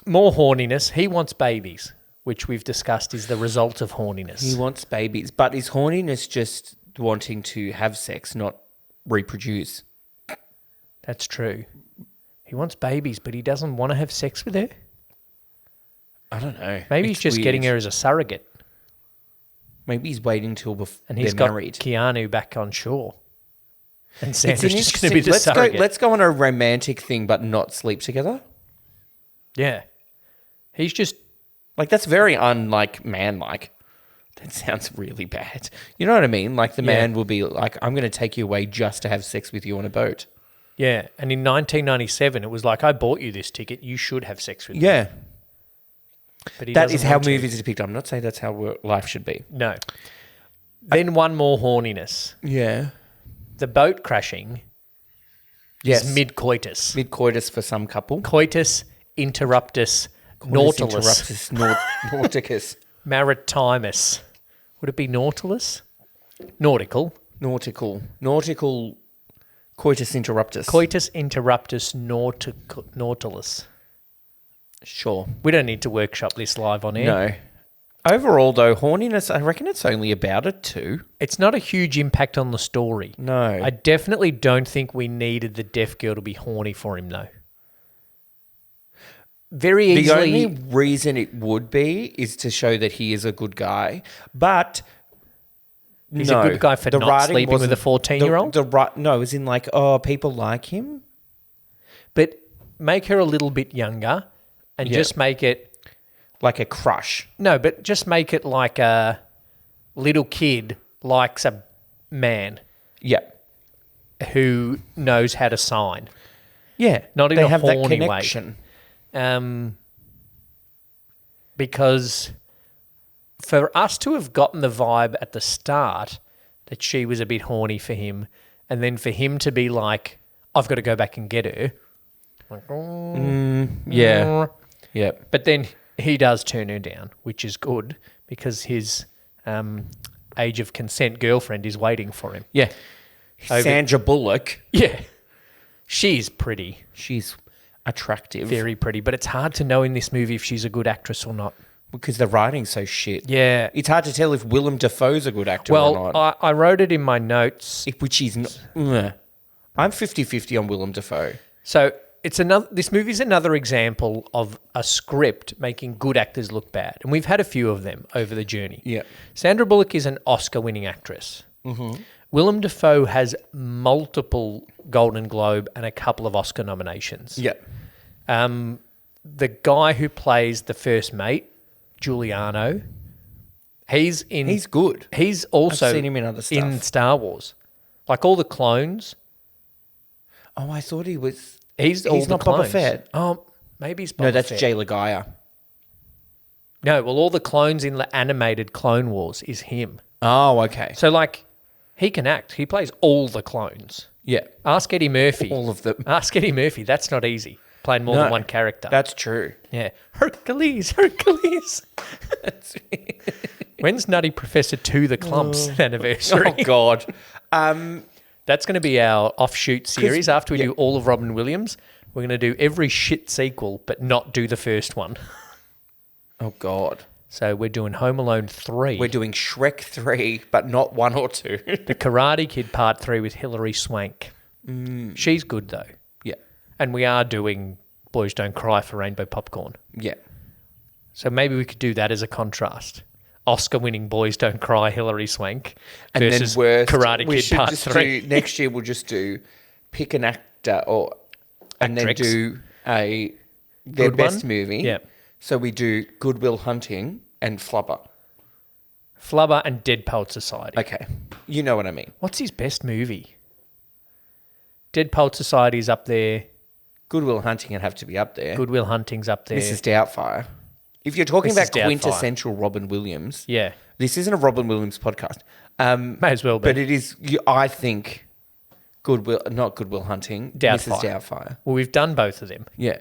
Speaker 2: More horniness. He wants babies, which we've discussed is the result of horniness.
Speaker 1: He wants babies, but is horniness just wanting to have sex, not reproduce?
Speaker 2: That's true. He wants babies, but he doesn't want to have sex with her.
Speaker 1: I don't know.
Speaker 2: Maybe
Speaker 1: It's
Speaker 2: he's just
Speaker 1: weird.
Speaker 2: getting her as a surrogate.
Speaker 1: Maybe he's waiting till before
Speaker 2: And
Speaker 1: they're
Speaker 2: he's got
Speaker 1: married.
Speaker 2: Keanu back on shore. And
Speaker 1: It's
Speaker 2: Sandra's
Speaker 1: an
Speaker 2: just going to be the
Speaker 1: interesting-
Speaker 2: surrogate.
Speaker 1: Let's go on a romantic thing, but not sleep together.
Speaker 2: Yeah. He's just
Speaker 1: Like, that's very unlike man-like. That sounds really bad. You know what I mean? Like, the man will be like, I'm going to take you away just to have sex with you on a boat.
Speaker 2: Yeah, and in 1997, it was like, I bought you this ticket. You should have sex with me.
Speaker 1: Yeah.
Speaker 2: But
Speaker 1: That is how movies are depicted. I'm not saying that's how life should be.
Speaker 2: No. Then one more horniness.
Speaker 1: Yeah.
Speaker 2: The boat crashing is mid-coitus.
Speaker 1: Mid-coitus for some couple.
Speaker 2: Coitus interruptus nautilus.
Speaker 1: Nauticus.
Speaker 2: Maritimus. Would it be nautilus? Nautical.
Speaker 1: Nautical. Coitus interruptus.
Speaker 2: Coitus interruptus nautilus.
Speaker 1: Sure.
Speaker 2: We don't need to workshop this live on air.
Speaker 1: No. Overall, though, horniness, I reckon it's only about a 2.
Speaker 2: It's not a huge impact on the story.
Speaker 1: No.
Speaker 2: I definitely don't think we needed the deaf girl to be horny for him, though. Very easily.
Speaker 1: The only reason it would be is to show that he is a good guy, but
Speaker 2: he's a good guy for not sleeping with a 14-year-old?
Speaker 1: No, as in like, oh, people like him.
Speaker 2: But make her a little bit younger and just make it...
Speaker 1: Like a crush.
Speaker 2: No, but just make it like a little kid likes a man.
Speaker 1: Yeah.
Speaker 2: Who knows how to sign.
Speaker 1: Yeah.
Speaker 2: Not in
Speaker 1: they
Speaker 2: a
Speaker 1: have
Speaker 2: horny
Speaker 1: that connection.
Speaker 2: Way. Because for us to have gotten the vibe at the start that she was a bit horny for him, and then for him to be like, I've got to go back and get her. Like,
Speaker 1: yeah. Yeah.
Speaker 2: But then he does turn her down, which is good because his age of consent girlfriend is waiting for him.
Speaker 1: Yeah. Sandra Bullock.
Speaker 2: Yeah. She's pretty.
Speaker 1: She's attractive.
Speaker 2: Very pretty. But it's hard to know in this movie if she's a good actress or not.
Speaker 1: Because the writing's so shit.
Speaker 2: Yeah.
Speaker 1: It's hard to tell if Willem Dafoe's a good actor or not.
Speaker 2: Well, I wrote it in my notes.
Speaker 1: Which he's not. I'm 50-50 on Willem Dafoe.
Speaker 2: So this movie's another example of a script making good actors look bad. And we've had a few of them over the journey.
Speaker 1: Yeah.
Speaker 2: Sandra Bullock is an Oscar-winning actress. Mm-hmm. Willem Dafoe has multiple Golden Globe and a couple of Oscar nominations.
Speaker 1: Yeah.
Speaker 2: The guy who plays the first mate, Giuliano, he's
Speaker 1: good.
Speaker 2: He's also
Speaker 1: I've seen him in other stuff.
Speaker 2: In Star Wars. Like all the clones.
Speaker 1: Oh, I thought he was...
Speaker 2: He's all the
Speaker 1: not
Speaker 2: clones.
Speaker 1: Boba Fett.
Speaker 2: Oh, maybe he's Boba
Speaker 1: No, that's
Speaker 2: Fett.
Speaker 1: Jay Lagaya.
Speaker 2: No, well, all the clones in the animated Clone Wars is him.
Speaker 1: Oh, okay.
Speaker 2: So, like, he can act. He plays all the clones.
Speaker 1: Yeah.
Speaker 2: Ask Eddie Murphy.
Speaker 1: All of them.
Speaker 2: Ask Eddie Murphy. That's not easy. Playing more than one character.
Speaker 1: That's true.
Speaker 2: Yeah. Hercules. When's Nutty Professor 2 The Clumps anniversary?
Speaker 1: Oh, God.
Speaker 2: That's going to be our offshoot series. After we do all of Robin Williams, we're going to do every shit sequel, but not do the first one.
Speaker 1: Oh, God.
Speaker 2: So we're doing Home Alone 3.
Speaker 1: We're doing Shrek 3, but not 1 or 2.
Speaker 2: The Karate Kid Part 3 with Hilary Swank. She's good, though.
Speaker 1: Yeah.
Speaker 2: And we are doing Boys Don't Cry for Rainbow Popcorn.
Speaker 1: Yeah.
Speaker 2: So maybe we could do that as a contrast. Oscar-winning Boys Don't Cry, Hilary Swank
Speaker 1: And
Speaker 2: versus
Speaker 1: then worst,
Speaker 2: Karate
Speaker 1: we
Speaker 2: Kid
Speaker 1: should
Speaker 2: Part
Speaker 1: just
Speaker 2: 3.
Speaker 1: Next year we'll just do pick an actor and then
Speaker 2: Actrix.
Speaker 1: do their
Speaker 2: Good
Speaker 1: best
Speaker 2: one.
Speaker 1: movie.
Speaker 2: Yeah.
Speaker 1: So we do Good Will Hunting and Flubber.
Speaker 2: Flubber and Dead Poet Society.
Speaker 1: Okay. You know what I mean.
Speaker 2: What's his best movie? Dead Poet Society's up there.
Speaker 1: Good Will Hunting would have to be up there.
Speaker 2: Good Will Hunting's up there.
Speaker 1: Mrs. Doubtfire. If you're talking
Speaker 2: Mrs.
Speaker 1: about quintessential Robin Williams,
Speaker 2: Yeah.
Speaker 1: this isn't a Robin Williams podcast.
Speaker 2: May as well be.
Speaker 1: But it is, I think, not Good Will Hunting,
Speaker 2: Doubtfire.
Speaker 1: Mrs. Doubtfire.
Speaker 2: Well, we've done both of them.
Speaker 1: Yeah.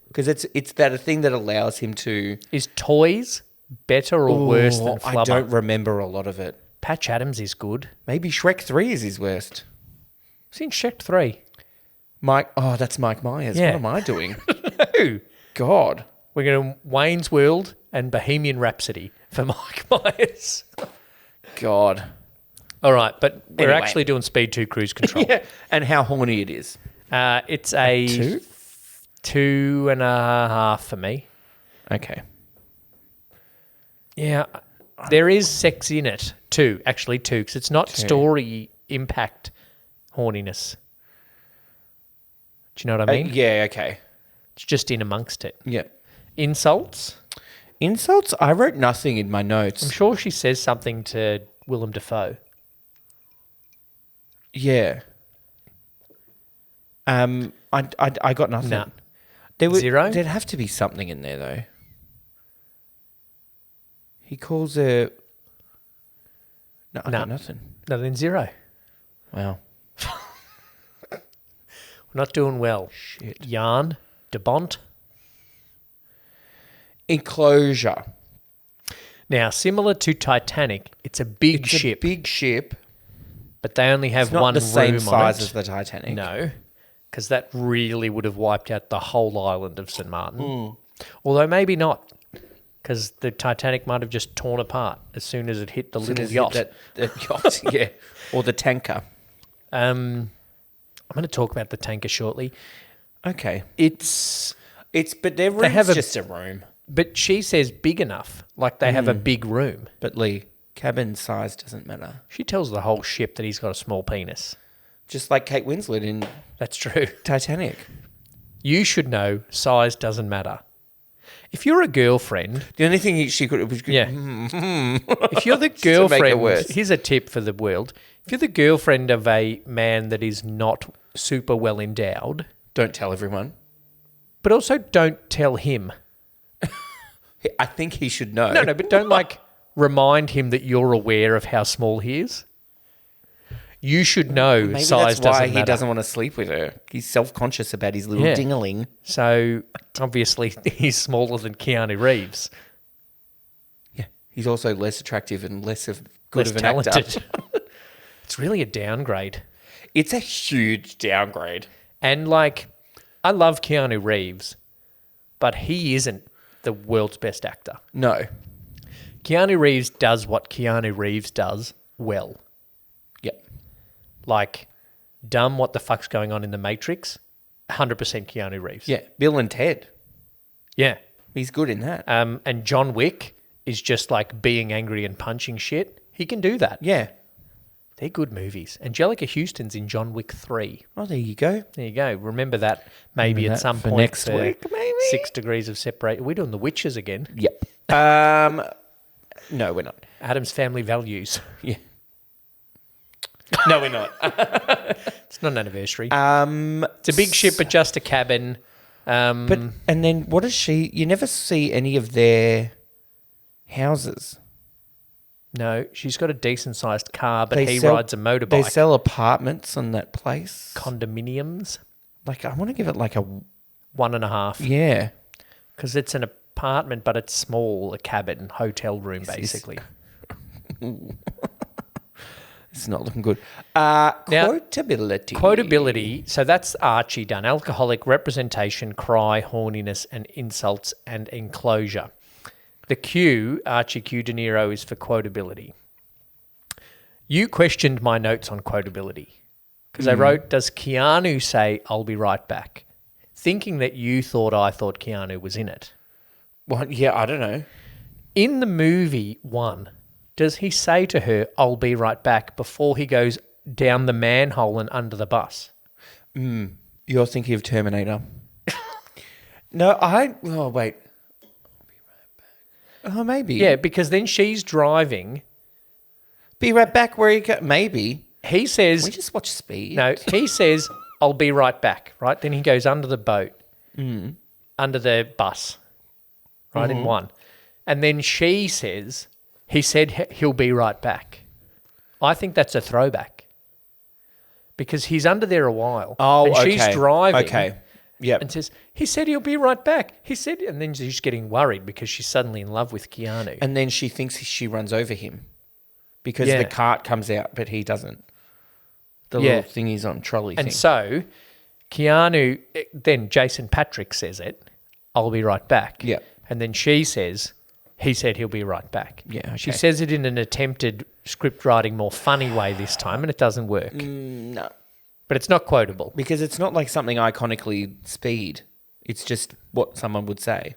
Speaker 1: Because it's that a thing that allows him to...
Speaker 2: Is Toys better or worse than Flubber?
Speaker 1: I don't remember a lot of it.
Speaker 2: Patch Adams is good.
Speaker 1: Maybe Shrek 3 is his worst.
Speaker 2: I've seen Shrek 3.
Speaker 1: That's Mike Myers.
Speaker 2: Yeah.
Speaker 1: What am I doing?
Speaker 2: No.
Speaker 1: God.
Speaker 2: We're going to Wayne's World and Bohemian Rhapsody for Mike Myers.
Speaker 1: God.
Speaker 2: All right, but we're
Speaker 1: Anyway.
Speaker 2: actually doing Speed 2 Cruise Control.
Speaker 1: Yeah. And how horny it is.
Speaker 2: It's a
Speaker 1: 2?
Speaker 2: 2.5 for me.
Speaker 1: Okay.
Speaker 2: Yeah, there is sex in it too, actually, too, because it's not story impact horniness. Do you know what I mean?
Speaker 1: Yeah, okay.
Speaker 2: It's just in amongst it.
Speaker 1: Yeah.
Speaker 2: Insults?
Speaker 1: Insults? I wrote nothing in my notes.
Speaker 2: I'm sure she says something to Willem Dafoe.
Speaker 1: Yeah. I got nothing.
Speaker 2: Nah.
Speaker 1: Zero?
Speaker 2: Zero?
Speaker 1: There'd have to be something in there, though. He calls her... No, I got nothing.
Speaker 2: No, then zero.
Speaker 1: Wow.
Speaker 2: We're not doing well.
Speaker 1: Shit.
Speaker 2: Jan de Bont.
Speaker 1: Enclosure.
Speaker 2: Now, similar to Titanic, it's a big ship.
Speaker 1: A big ship.
Speaker 2: But they only have
Speaker 1: It's not
Speaker 2: one
Speaker 1: the same
Speaker 2: room
Speaker 1: size
Speaker 2: on it.
Speaker 1: as the Titanic.
Speaker 2: No, because that really would have wiped out the whole island of St. Martin. Although maybe not, because the Titanic might have just torn apart as soon as it hit the little yacht.
Speaker 1: That yacht, yeah. Or the tanker.
Speaker 2: I'm going to talk about the tanker shortly.
Speaker 1: Okay.
Speaker 2: It's
Speaker 1: But their room's
Speaker 2: have
Speaker 1: just a room.
Speaker 2: But she says big enough, like they have a big room.
Speaker 1: But Lee, cabin size doesn't matter.
Speaker 2: She tells the whole ship that he's got a small penis.
Speaker 1: Just like Kate Winslet in
Speaker 2: That's true.
Speaker 1: Titanic.
Speaker 2: You should know size doesn't matter. If you're a girlfriend...
Speaker 1: The only thing she could... Was,
Speaker 2: Yeah. If you're the
Speaker 1: to make it
Speaker 2: girlfriend...
Speaker 1: worse.
Speaker 2: Here's a tip for the world. If you're the girlfriend of a man that is not super well endowed...
Speaker 1: Don't tell everyone.
Speaker 2: But also don't tell him.
Speaker 1: I think he should know.
Speaker 2: No, but don't remind him that you're aware of how small he is. You should know
Speaker 1: Maybe
Speaker 2: size
Speaker 1: that's why
Speaker 2: doesn't
Speaker 1: he
Speaker 2: matter.
Speaker 1: doesn't want to sleep with her. He's self-conscious about his little dingling.
Speaker 2: So obviously he's smaller than Keanu Reeves.
Speaker 1: Yeah. He's also less attractive and less of
Speaker 2: Less
Speaker 1: of an
Speaker 2: talented.
Speaker 1: actor.
Speaker 2: It's really a downgrade.
Speaker 1: It's a huge downgrade.
Speaker 2: And I love Keanu Reeves, but he isn't the world's best actor.
Speaker 1: No.
Speaker 2: Keanu Reeves does what Keanu Reeves does well.
Speaker 1: Yep.
Speaker 2: Like, dumb what the fuck's going on in the Matrix, 100% Keanu Reeves.
Speaker 1: Yeah. Bill and Ted.
Speaker 2: Yeah.
Speaker 1: He's good in that.
Speaker 2: And John Wick is just like being angry and punching shit. He can do that.
Speaker 1: Yeah.
Speaker 2: They're good movies. Angelica Houston's in John Wick 3.
Speaker 1: Oh, there you go.
Speaker 2: There you go. Remember that maybe
Speaker 1: Remember
Speaker 2: at
Speaker 1: that
Speaker 2: some
Speaker 1: for
Speaker 2: point
Speaker 1: next week, maybe?
Speaker 2: 6 degrees of separation. We're doing The Witches again.
Speaker 1: Yep. No, we're not.
Speaker 2: Adam's Family Values.
Speaker 1: Yeah. No, we're not.
Speaker 2: It's not an anniversary. It's a big ship, but just a cabin.
Speaker 1: And then what is she? You never see any of their houses.
Speaker 2: No, she's got a decent sized car, but he
Speaker 1: sell-
Speaker 2: rides a motorbike.
Speaker 1: They sell apartments on that place.
Speaker 2: Condominiums.
Speaker 1: Like, I want to give it like a...
Speaker 2: 1.5.
Speaker 1: Yeah.
Speaker 2: Because it's an apartment, but it's small, a cabin, hotel room, basically.
Speaker 1: It's not looking good. Quotability.
Speaker 2: Quotability. So that's Archie done. Alcoholic, representation, cry, horniness, and insults and enclosure. The Q, Archie Q DeNiro, is for quotability. You questioned my notes on quotability because I wrote, does Keanu say, I'll be right back? Thinking that you thought I thought Keanu was in it.
Speaker 1: What? Yeah, I don't know.
Speaker 2: In the movie 1, does he say to her, I'll be right back, before he goes down the manhole and under the bus?
Speaker 1: You're thinking of Terminator. No, Oh, wait. I'll be right back. Oh, maybe.
Speaker 2: Yeah, because then she's driving.
Speaker 1: Be right back where you go. Maybe.
Speaker 2: He says...
Speaker 1: We just watch Speed.
Speaker 2: No, he says, I'll be right back, right? Then he goes under the boat, under the bus, right, in 1. And then she says, he said he'll be right back. I think that's a throwback because he's under there a while.
Speaker 1: Oh,
Speaker 2: and she's driving.
Speaker 1: Okay. Yep.
Speaker 2: And says, he said he'll be right back. He said, and then she's getting worried because she's suddenly in love with Keanu.
Speaker 1: And then she thinks she runs over him because
Speaker 2: Yeah.
Speaker 1: the cart comes out, but he doesn't. The
Speaker 2: Yeah.
Speaker 1: little thing he's on trolley
Speaker 2: And
Speaker 1: thing.
Speaker 2: so Keanu, then Jason Patrick says it, I'll be right back.
Speaker 1: Yeah.
Speaker 2: And then she says, he said he'll be right back.
Speaker 1: Yeah, okay.
Speaker 2: She says it in an attempted script writing, more funny way this time, and it doesn't work.
Speaker 1: No.
Speaker 2: But it's not quotable.
Speaker 1: Because it's not like something iconically Speed. It's just what someone would say.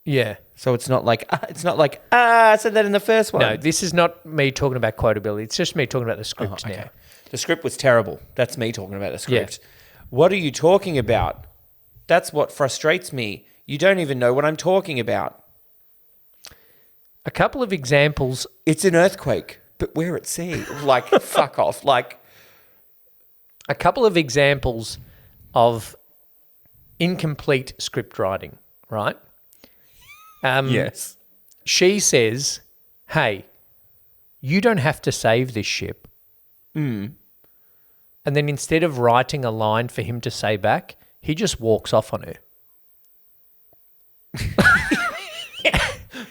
Speaker 2: Yeah.
Speaker 1: So it's not like, I said that in the first one.
Speaker 2: No, this is not me talking about quotability. It's just me talking about the script now.
Speaker 1: The script was terrible. That's me talking about the script. What are you talking about? That's what frustrates me. You don't even know what I'm talking about.
Speaker 2: A couple of examples.
Speaker 1: It's an earthquake, but we're at sea. Like, fuck off. Like,
Speaker 2: A couple of examples of incomplete script writing, right?
Speaker 1: yes.
Speaker 2: She says, hey, you don't have to save this ship. And then instead of writing a line for him to say back, he just walks off on her.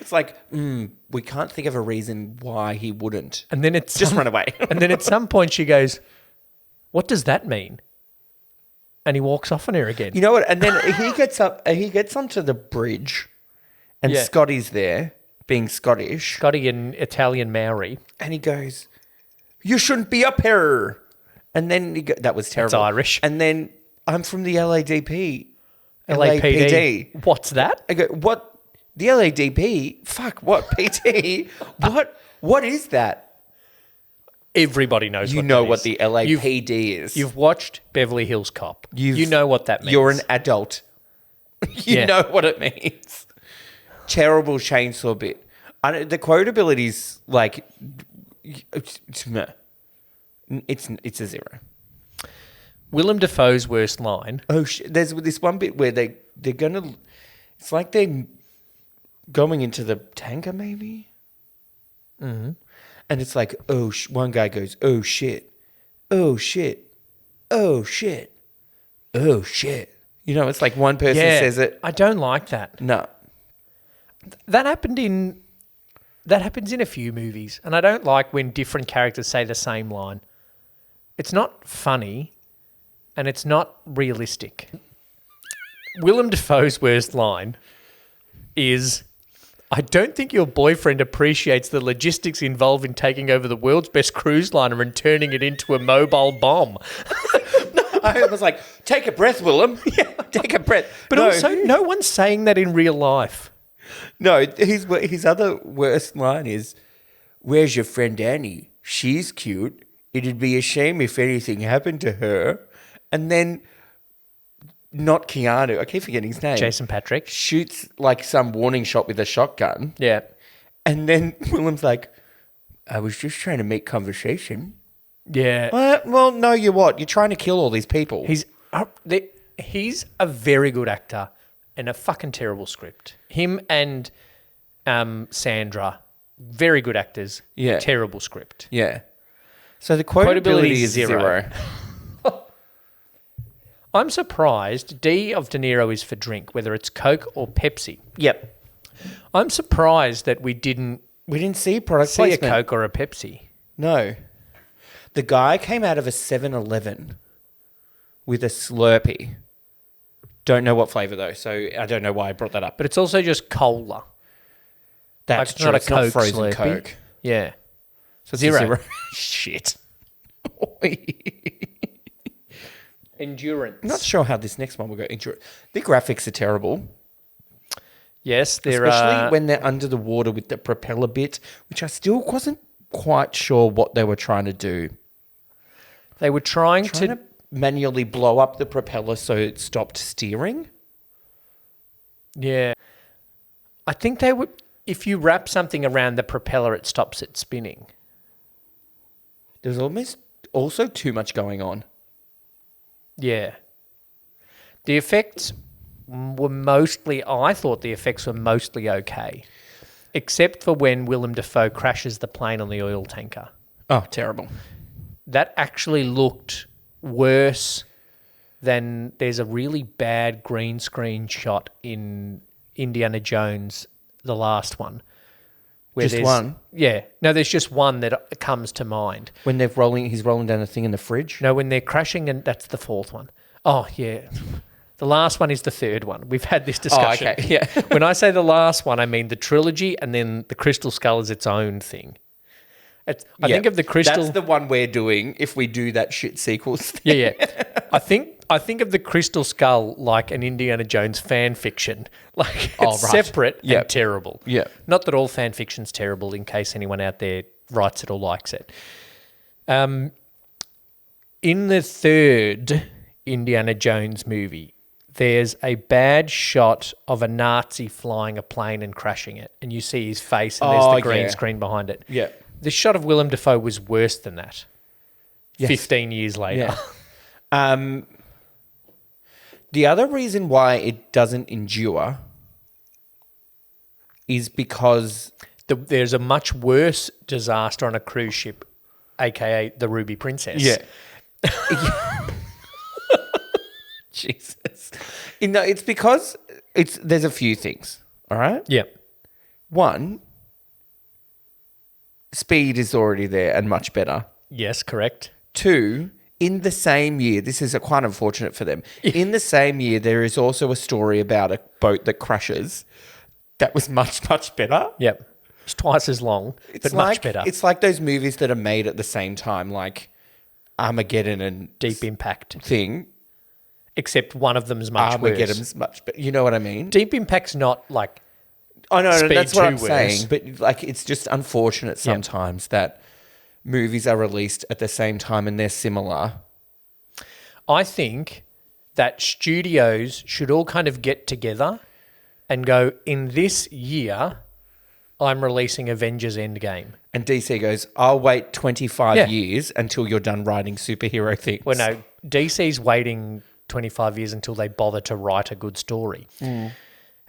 Speaker 1: It's like, we can't think of a reason why he wouldn't.
Speaker 2: And then it's
Speaker 1: Just run away.
Speaker 2: And then at some point she goes, what does that mean? And he walks off on her again.
Speaker 1: You know what? And then he gets up. He gets onto the bridge, and
Speaker 2: Yeah.
Speaker 1: Scotty's there, being Scottish,
Speaker 2: Scotty and Italian Maori.
Speaker 1: and he goes, "You shouldn't be up here." And then that was terrible.
Speaker 2: That's Irish.
Speaker 1: And then I'm from the LADP.
Speaker 2: LAPD. What's that?
Speaker 1: I go, what? The LADP? Fuck, what? PT? What is that?
Speaker 2: Everybody knows
Speaker 1: You
Speaker 2: what
Speaker 1: know
Speaker 2: that
Speaker 1: what
Speaker 2: is.
Speaker 1: the LAPD is.
Speaker 2: You've watched Beverly Hills Cop. You know what that means.
Speaker 1: You're an adult. You
Speaker 2: Yeah.
Speaker 1: know what it means. Terrible chainsaw bit. The quotability's like, it's meh. It's a zero.
Speaker 2: Willem Dafoe's worst line.
Speaker 1: Oh, there's this one bit where they're gonna. It's like they're going into the tanker, maybe. Mm-hmm. And it's like, one guy goes, oh shit, oh shit, oh shit, oh shit. You know, it's like one person says it.
Speaker 2: I don't like that.
Speaker 1: No.
Speaker 2: That happens in a few movies, and I don't like when different characters say the same line. It's not funny, and it's not realistic. Willem Dafoe's worst line is, I don't think your boyfriend appreciates the logistics involved in taking over the world's best cruise liner and turning it into a mobile bomb.
Speaker 1: I was like, take a breath, Willem. Yeah, take a breath.
Speaker 2: But also, no one's saying that in real life.
Speaker 1: No, his other worst line is, where's your friend Annie? She's cute. It'd be a shame if anything happened to her. And then, not Keanu, I keep forgetting his name.
Speaker 2: Jason Patrick.
Speaker 1: Shoots like some warning shot with a shotgun.
Speaker 2: Yeah.
Speaker 1: And then Willem's like, I was just trying to make conversation.
Speaker 2: Yeah.
Speaker 1: Well, no, you're what? You're trying to kill all these people.
Speaker 2: He's a very good actor and a fucking terrible script. Him and Sandra, very good actors.
Speaker 1: Yeah.
Speaker 2: Terrible script.
Speaker 1: Yeah. So the quotability is zero.
Speaker 2: I'm surprised D of De Niro is for drink, whether it's Coke or Pepsi.
Speaker 1: Yep.
Speaker 2: I'm surprised that we didn't
Speaker 1: see product
Speaker 2: see a
Speaker 1: placement.
Speaker 2: Coke or a Pepsi.
Speaker 1: No. The guy came out of a 7-Eleven with a Slurpee. Don't know what flavour though, so I don't know why I brought that up.
Speaker 2: But it's also just cola.
Speaker 1: That's
Speaker 2: Like,
Speaker 1: true.
Speaker 2: not a
Speaker 1: It's not
Speaker 2: Coke
Speaker 1: frozen
Speaker 2: Slurpee.
Speaker 1: Coke.
Speaker 2: Yeah.
Speaker 1: So it's
Speaker 2: Zero.
Speaker 1: Shit.
Speaker 2: Endurance.
Speaker 1: I'm not sure how this next one will go. The graphics are terrible.
Speaker 2: Yes, there
Speaker 1: Especially
Speaker 2: are.
Speaker 1: when they're under the water with the propeller bit, which I still wasn't quite sure what they were trying to do.
Speaker 2: They were trying
Speaker 1: To manually blow up the propeller so it stopped steering.
Speaker 2: Yeah. I think they would. If you wrap something around the propeller, it stops it spinning.
Speaker 1: There's almost also too much going on.
Speaker 2: Yeah. The effects were mostly, I thought the effects were mostly okay, except for when Willem Dafoe crashes the plane on the oil tanker.
Speaker 1: Oh, terrible.
Speaker 2: That actually looked worse than there's a really bad green screen shot in Indiana Jones, the last one.
Speaker 1: Just one?
Speaker 2: Yeah. No, there's just one that comes to mind.
Speaker 1: When he's rolling down a thing in the fridge.
Speaker 2: No, when they're crashing, and that's the fourth one. Oh, yeah. The last one is the third one. We've had this discussion.
Speaker 1: Oh, okay. Yeah.
Speaker 2: When I say the last one, I mean the trilogy, and then the Crystal Skull is its own thing. I think of the Crystal...
Speaker 1: That's the one we're doing if we do that shit sequels thing.
Speaker 2: Yeah, yeah. I think of the Crystal Skull like an Indiana Jones fan fiction. Like it's separate and terrible.
Speaker 1: Yeah.
Speaker 2: Not that all fan fiction's terrible, in case anyone out there writes it or likes it. In the third Indiana Jones movie, there's a bad shot of a Nazi flying a plane and crashing it, and you see his face, and there's the green screen behind it.
Speaker 1: Yeah.
Speaker 2: The shot of Willem Dafoe was worse than that.
Speaker 1: Yes.
Speaker 2: 15 years later.
Speaker 1: Yeah. The other reason why it doesn't endure is because
Speaker 2: There's a much worse disaster on a cruise ship, aka the Ruby Princess.
Speaker 1: Yeah. Jesus. It's because there's a few things, all right?
Speaker 2: Yeah.
Speaker 1: One, speed is already there and much better.
Speaker 2: Yes, correct.
Speaker 1: Two, in the same year, this is quite unfortunate for them. In the same year, there is also a story about a boat that crashes that was much, much better.
Speaker 2: Yep. It's twice as long, but much better.
Speaker 1: It's like those movies that are made at the same time, like Armageddon and
Speaker 2: Deep Impact.
Speaker 1: thing.
Speaker 2: Except one of them is much worse.
Speaker 1: Armageddon's much better. You know what I mean?
Speaker 2: Deep Impact's not like
Speaker 1: I know,
Speaker 2: Speed
Speaker 1: that's what
Speaker 2: 2
Speaker 1: I'm
Speaker 2: worse.
Speaker 1: saying. But like, it's just unfortunate sometimes that movies are released at the same time and they're similar.
Speaker 2: I think that studios should all kind of get together and go, in this year, I'm releasing Avengers Endgame.
Speaker 1: And DC goes, I'll wait 25 years until you're done writing superhero things.
Speaker 2: Well, no, DC's waiting 25 years until they bother to write a good story.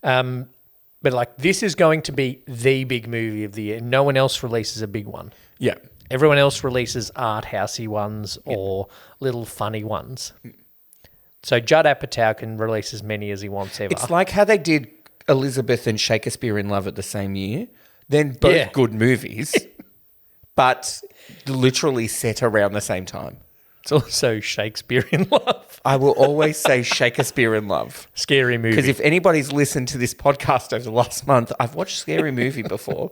Speaker 2: But like, this is going to be the big movie of the year. No one else releases a big one.
Speaker 1: Yeah.
Speaker 2: Everyone else releases art housey ones or little funny ones. So Judd Apatow can release as many as he wants ever.
Speaker 1: It's like how they did Elizabeth and Shakespeare in Love at the same year. Then both good movies, but literally set around the same time.
Speaker 2: It's also Shakespeare in Love.
Speaker 1: I will always say Shakespeare in Love.
Speaker 2: Scary movie.
Speaker 1: Because if anybody's listened to this podcast over the last month, I've watched Scary Movie before.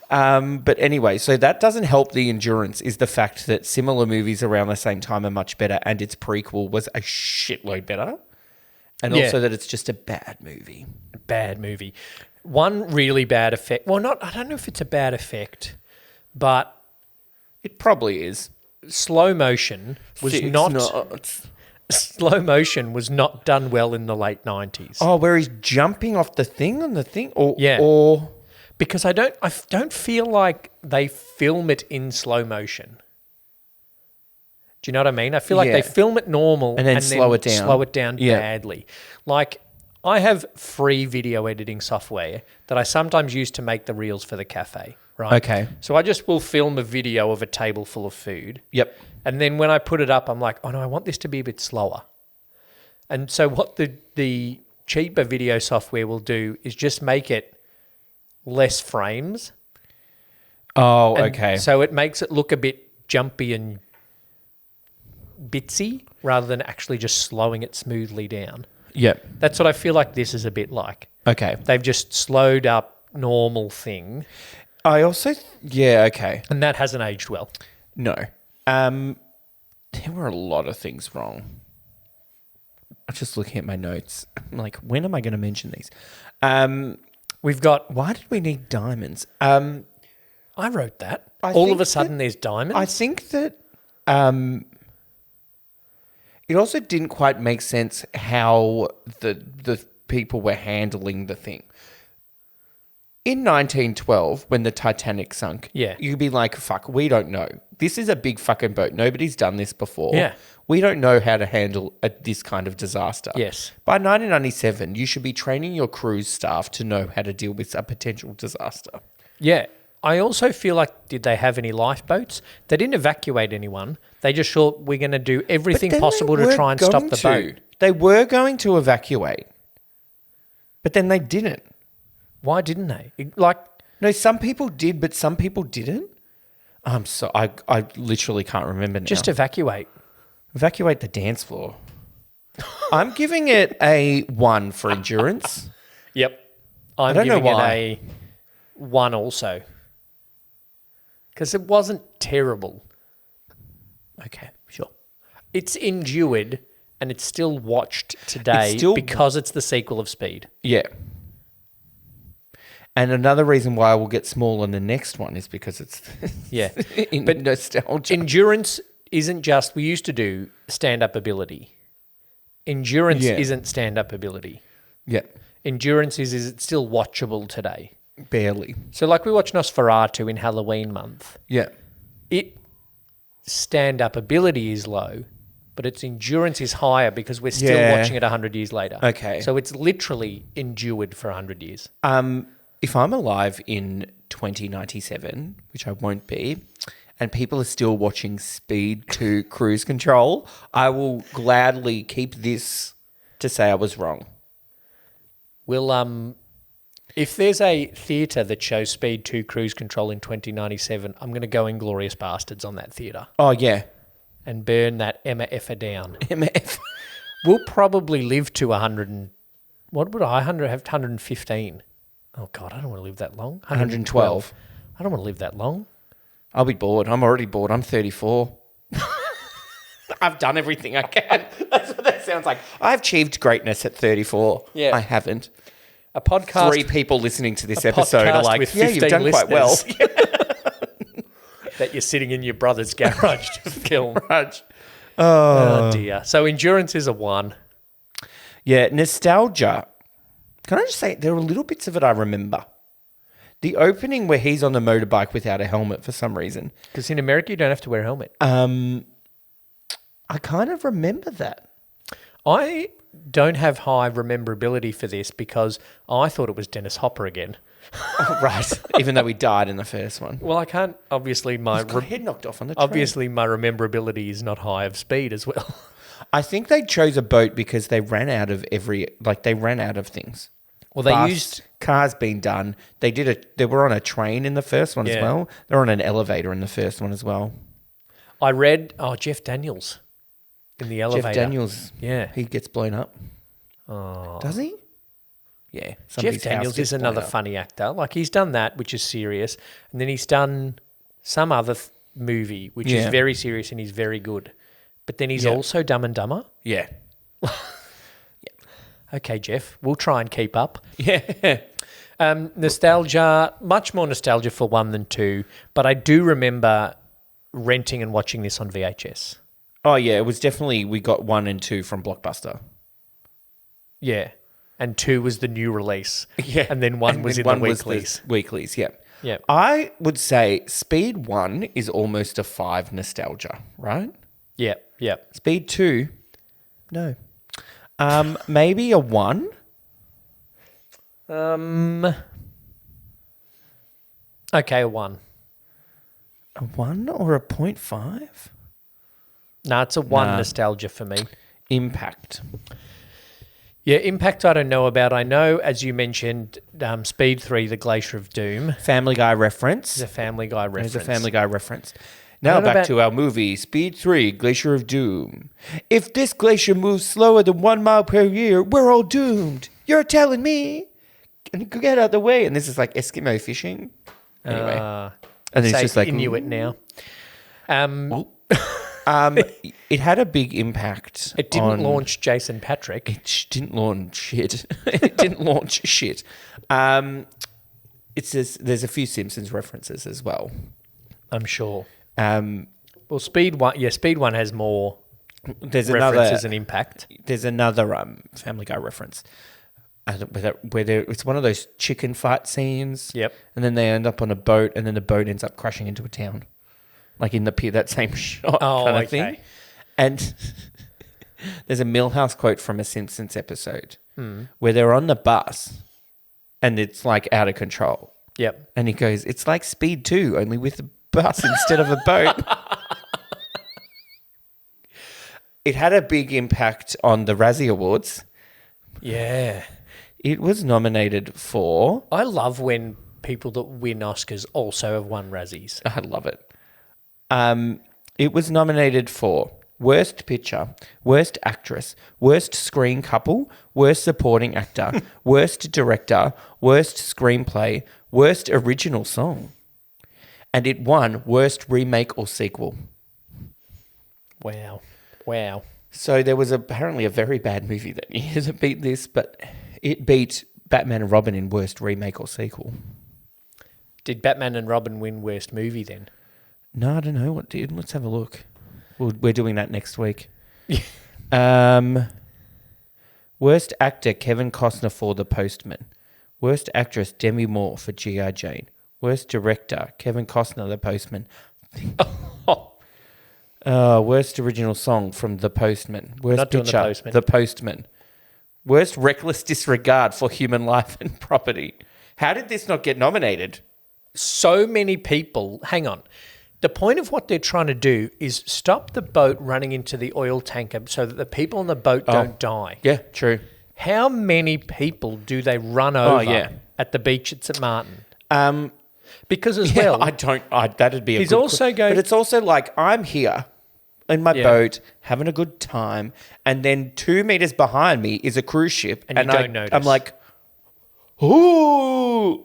Speaker 1: But anyway, so that doesn't help the endurance, is the fact that similar movies around the same time are much better, and its prequel was a shitload better. And also that it's just a bad movie.
Speaker 2: Bad movie. One really bad effect. Well, I don't know if it's a bad effect, but
Speaker 1: it probably is.
Speaker 2: Slow motion was slow motion was not done well in the late 90s.
Speaker 1: Oh, where he's jumping off the thing on the thing? Or
Speaker 2: because I don't feel like they film it in slow motion. Do you know what I mean? I feel like they film it normal
Speaker 1: and then slow it down.
Speaker 2: Slow it down badly. Like, I have free video editing software that I sometimes use to make the reels for the cafe, right?
Speaker 1: Okay.
Speaker 2: So I just will film a video of a table full of food.
Speaker 1: Yep.
Speaker 2: And then when I put it up, I'm like, oh no, I want this to be a bit slower. And so what the cheaper video software will do is just make it less frames.
Speaker 1: Oh, okay.
Speaker 2: So it makes it look a bit jumpy and bitsy rather than actually just slowing it smoothly down.
Speaker 1: Yep.
Speaker 2: That's what I feel like this is a bit like.
Speaker 1: Okay.
Speaker 2: They've just slowed up normal thing.
Speaker 1: I also... okay.
Speaker 2: And that hasn't aged well.
Speaker 1: No. There were a lot of things wrong. I'm just looking at my notes. I'm like, when am I going to mention these?
Speaker 2: We've got...
Speaker 1: Why did we need diamonds?
Speaker 2: I wrote that. All of a sudden there's diamonds?
Speaker 1: I think that... it also didn't quite make sense how the people were handling the thing. In 1912, when the Titanic sunk, you'd be like, fuck, we don't know. This is a big fucking boat. Nobody's done this before.
Speaker 2: Yeah.
Speaker 1: We don't know how to handle this kind of disaster.
Speaker 2: Yes.
Speaker 1: By 1997, you should be training your cruise staff to know how to deal with a potential disaster.
Speaker 2: Yeah. I also feel like, did they have any lifeboats? They didn't evacuate anyone. They just thought, we're going to do everything possible to try and stop the boat.
Speaker 1: They were going to evacuate, but then they didn't.
Speaker 2: Why didn't they?
Speaker 1: No, some people did, but some people didn't. I literally can't remember now.
Speaker 2: Just evacuate.
Speaker 1: Evacuate the dance floor. I'm giving it a 1 for endurance.
Speaker 2: Yep. I don't know why. It a 1 also. Because it wasn't terrible.
Speaker 1: Okay, sure.
Speaker 2: It's endured and it's still watched today because it's the sequel of Speed.
Speaker 1: Yeah. And another reason why I will get smaller in the next one is because it's but nostalgia.
Speaker 2: Endurance isn't just, we used to do stand-up ability. Endurance
Speaker 1: Yeah.
Speaker 2: isn't stand-up ability.
Speaker 1: Yeah.
Speaker 2: Endurance is it still watchable today?
Speaker 1: Barely.
Speaker 2: So like we watched Nosferatu in Halloween month.
Speaker 1: Yeah.
Speaker 2: It stand-up ability is low, but its endurance is higher because we're still
Speaker 1: Yeah.
Speaker 2: watching it 100 years later.
Speaker 1: Okay.
Speaker 2: So it's literally endured for 100 years.
Speaker 1: If I'm alive in 2097, which I won't be, and people are still watching Speed 2 Cruise Control, I will gladly keep this to say I was wrong.
Speaker 2: We'll if there's a theatre that shows Speed 2 Cruise Control in 2097, I'm going to go Inglourious Bastards on that theatre
Speaker 1: Oh, yeah.
Speaker 2: and burn that Emma Effer down.
Speaker 1: MF.
Speaker 2: We'll probably live to 100 and... What would I have? 115. Oh, God, I don't want to live that long.
Speaker 1: 112.
Speaker 2: I don't want to live that long.
Speaker 1: I'll be bored. I'm already bored. I'm 34. I've done everything I can. That's what that sounds like. I've achieved greatness at 34.
Speaker 2: Yeah.
Speaker 1: I haven't.
Speaker 2: A podcast...
Speaker 1: 3 people listening to this
Speaker 2: a
Speaker 1: episode are
Speaker 2: podcast
Speaker 1: like,
Speaker 2: with
Speaker 1: yeah, you've
Speaker 2: 15
Speaker 1: done quite well.
Speaker 2: listeners. That you're sitting in your brother's garage to film.
Speaker 1: Right.
Speaker 2: Oh, dear. So endurance is a 1.
Speaker 1: Yeah, nostalgia. Can I just say, there are little bits of it I remember. The opening where he's on the motorbike without a helmet for some reason.
Speaker 2: Because in America, you don't have to wear a helmet.
Speaker 1: I kind of remember that.
Speaker 2: I don't have high rememberability for this because I thought it was Dennis Hopper again.
Speaker 1: Right. Even though he died in the first one.
Speaker 2: Well, I can't. Obviously, my
Speaker 1: Got head knocked off on the train.
Speaker 2: obviously my rememberability is not high of speed as well.
Speaker 1: I think they chose a boat because they ran out of they ran out of things.
Speaker 2: Well, they
Speaker 1: Bus,
Speaker 2: used
Speaker 1: cars being done. They were on a train in the first one as
Speaker 2: Yeah.
Speaker 1: well. They were on an elevator in the first one as well.
Speaker 2: I read Jeff Daniels in the elevator.
Speaker 1: Jeff Daniels,
Speaker 2: Yeah.
Speaker 1: he gets blown up.
Speaker 2: Oh.
Speaker 1: Does he? Yeah.
Speaker 2: Jeff
Speaker 1: somebody's house
Speaker 2: Daniels
Speaker 1: gets
Speaker 2: is another
Speaker 1: blown up.
Speaker 2: funny actor. Like he's done that, which is serious, and then he's done some other movie which is
Speaker 1: Yeah.
Speaker 2: very serious and he's very good. But then he's
Speaker 1: Yeah.
Speaker 2: also Dumb and Dumber.
Speaker 1: Yeah.
Speaker 2: Okay, Jeff, we'll try and keep up.
Speaker 1: Yeah.
Speaker 2: Nostalgia, much more nostalgia for 1 than 2, but I do remember renting and watching this on VHS.
Speaker 1: Oh, yeah. It was definitely, we got 1 and 2 from Blockbuster.
Speaker 2: Yeah. And 2 was the new release.
Speaker 1: Yeah.
Speaker 2: And then 1 was in the weeklies.
Speaker 1: Weeklies, yeah.
Speaker 2: Yeah.
Speaker 1: I would say Speed 1 is almost a 5 nostalgia, right?
Speaker 2: Yeah, yeah.
Speaker 1: Speed 2, no. Maybe a 1.
Speaker 2: Okay, a 1.
Speaker 1: A 1 or a 0.5?
Speaker 2: No, it's a 1
Speaker 1: Nah.
Speaker 2: nostalgia for me.
Speaker 1: Impact.
Speaker 2: Yeah, Impact I don't know about. I know, as you mentioned, Speed 3, The Glacier of Doom,
Speaker 1: Family Guy reference.
Speaker 2: is a Family Guy reference.
Speaker 1: There's a Family Guy reference. Now
Speaker 2: don't know
Speaker 1: back
Speaker 2: about-
Speaker 1: to our movie, Speed 3, Glacier of Doom. If this glacier moves slower than 1 mile per year, we're all doomed. You're telling me? And get out of the way. And this is like Eskimo fishing. Anyway. And it's
Speaker 2: say
Speaker 1: just like...
Speaker 2: Inuit now.
Speaker 1: It had a big impact.
Speaker 2: It didn't
Speaker 1: on-
Speaker 2: launch Jason Patrick.
Speaker 1: Didn't launch shit. It didn't launch shit. It's just, there's a few Simpsons references as well.
Speaker 2: I'm sure.
Speaker 1: There's
Speaker 2: Speed 1 has more references
Speaker 1: another.
Speaker 2: and impact.
Speaker 1: There's another Family Guy reference. It's one of those chicken fight scenes.
Speaker 2: Yep.
Speaker 1: And then they end up on a boat, and then the boat ends up crashing into a town, like in the pier. That same shot kind of thing.
Speaker 2: okay.
Speaker 1: And there's a Millhouse quote from a Simpsons episode where they're on the bus, and it's like out of control.
Speaker 2: Yep.
Speaker 1: And he goes, "It's like Speed 2, only with a bus instead of a boat." It had a big impact on the Razzie Awards.
Speaker 2: Yeah.
Speaker 1: It was nominated for...
Speaker 2: I love when people that win Oscars also have won Razzies.
Speaker 1: I love it. It was nominated for Worst Picture, Worst Actress, Worst Screen Couple, Worst Supporting Actor, Worst Director, Worst Screenplay, Worst Original Song. And it won Worst Remake or Sequel.
Speaker 2: Wow.
Speaker 1: So there was apparently a very bad movie that year that beat this, but it beat Batman and Robin in Worst Remake or Sequel.
Speaker 2: Did Batman and Robin win Worst Movie then?
Speaker 1: No, I don't know what did. Let's have a look. We're doing that next week. Worst actor, Kevin Costner for The Postman. Worst actress, Demi Moore for G.I. Jane. Worst director, Kevin Costner, The Postman. Worst original song from The Postman. Worst
Speaker 2: not doing The
Speaker 1: picture,
Speaker 2: Postman.
Speaker 1: The Postman. Worst reckless disregard for human life and property. How did this not get nominated?
Speaker 2: So many people. Hang on. The point of what they're trying to do is stop the boat running into the oil tanker so that the people on the boat don't die.
Speaker 1: Yeah, true.
Speaker 2: How many people do they run over at the beach at St. Martin? Because as well,
Speaker 1: that'd be a
Speaker 2: he's
Speaker 1: good
Speaker 2: also going.
Speaker 1: But it's also like, I'm here in my boat having a good time, and then 2 meters behind me is a cruise ship,
Speaker 2: and you don't notice.
Speaker 1: I'm like, ooh.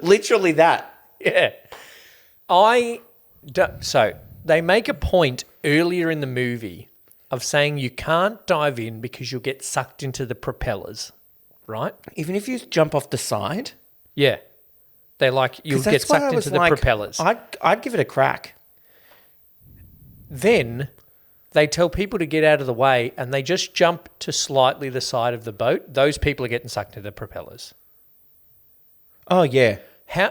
Speaker 1: Literally that.
Speaker 2: Yeah. So they make a point earlier in the movie of saying you can't dive in because you'll get sucked into the propellers, right?
Speaker 1: Even if you jump off the side?
Speaker 2: Yeah. They're like, you'll get sucked into the propellers.
Speaker 1: I'd give it a crack.
Speaker 2: Then they tell people to get out of the way and they just jump to slightly the side of the boat. Those people are getting sucked into the propellers.
Speaker 1: Oh, yeah.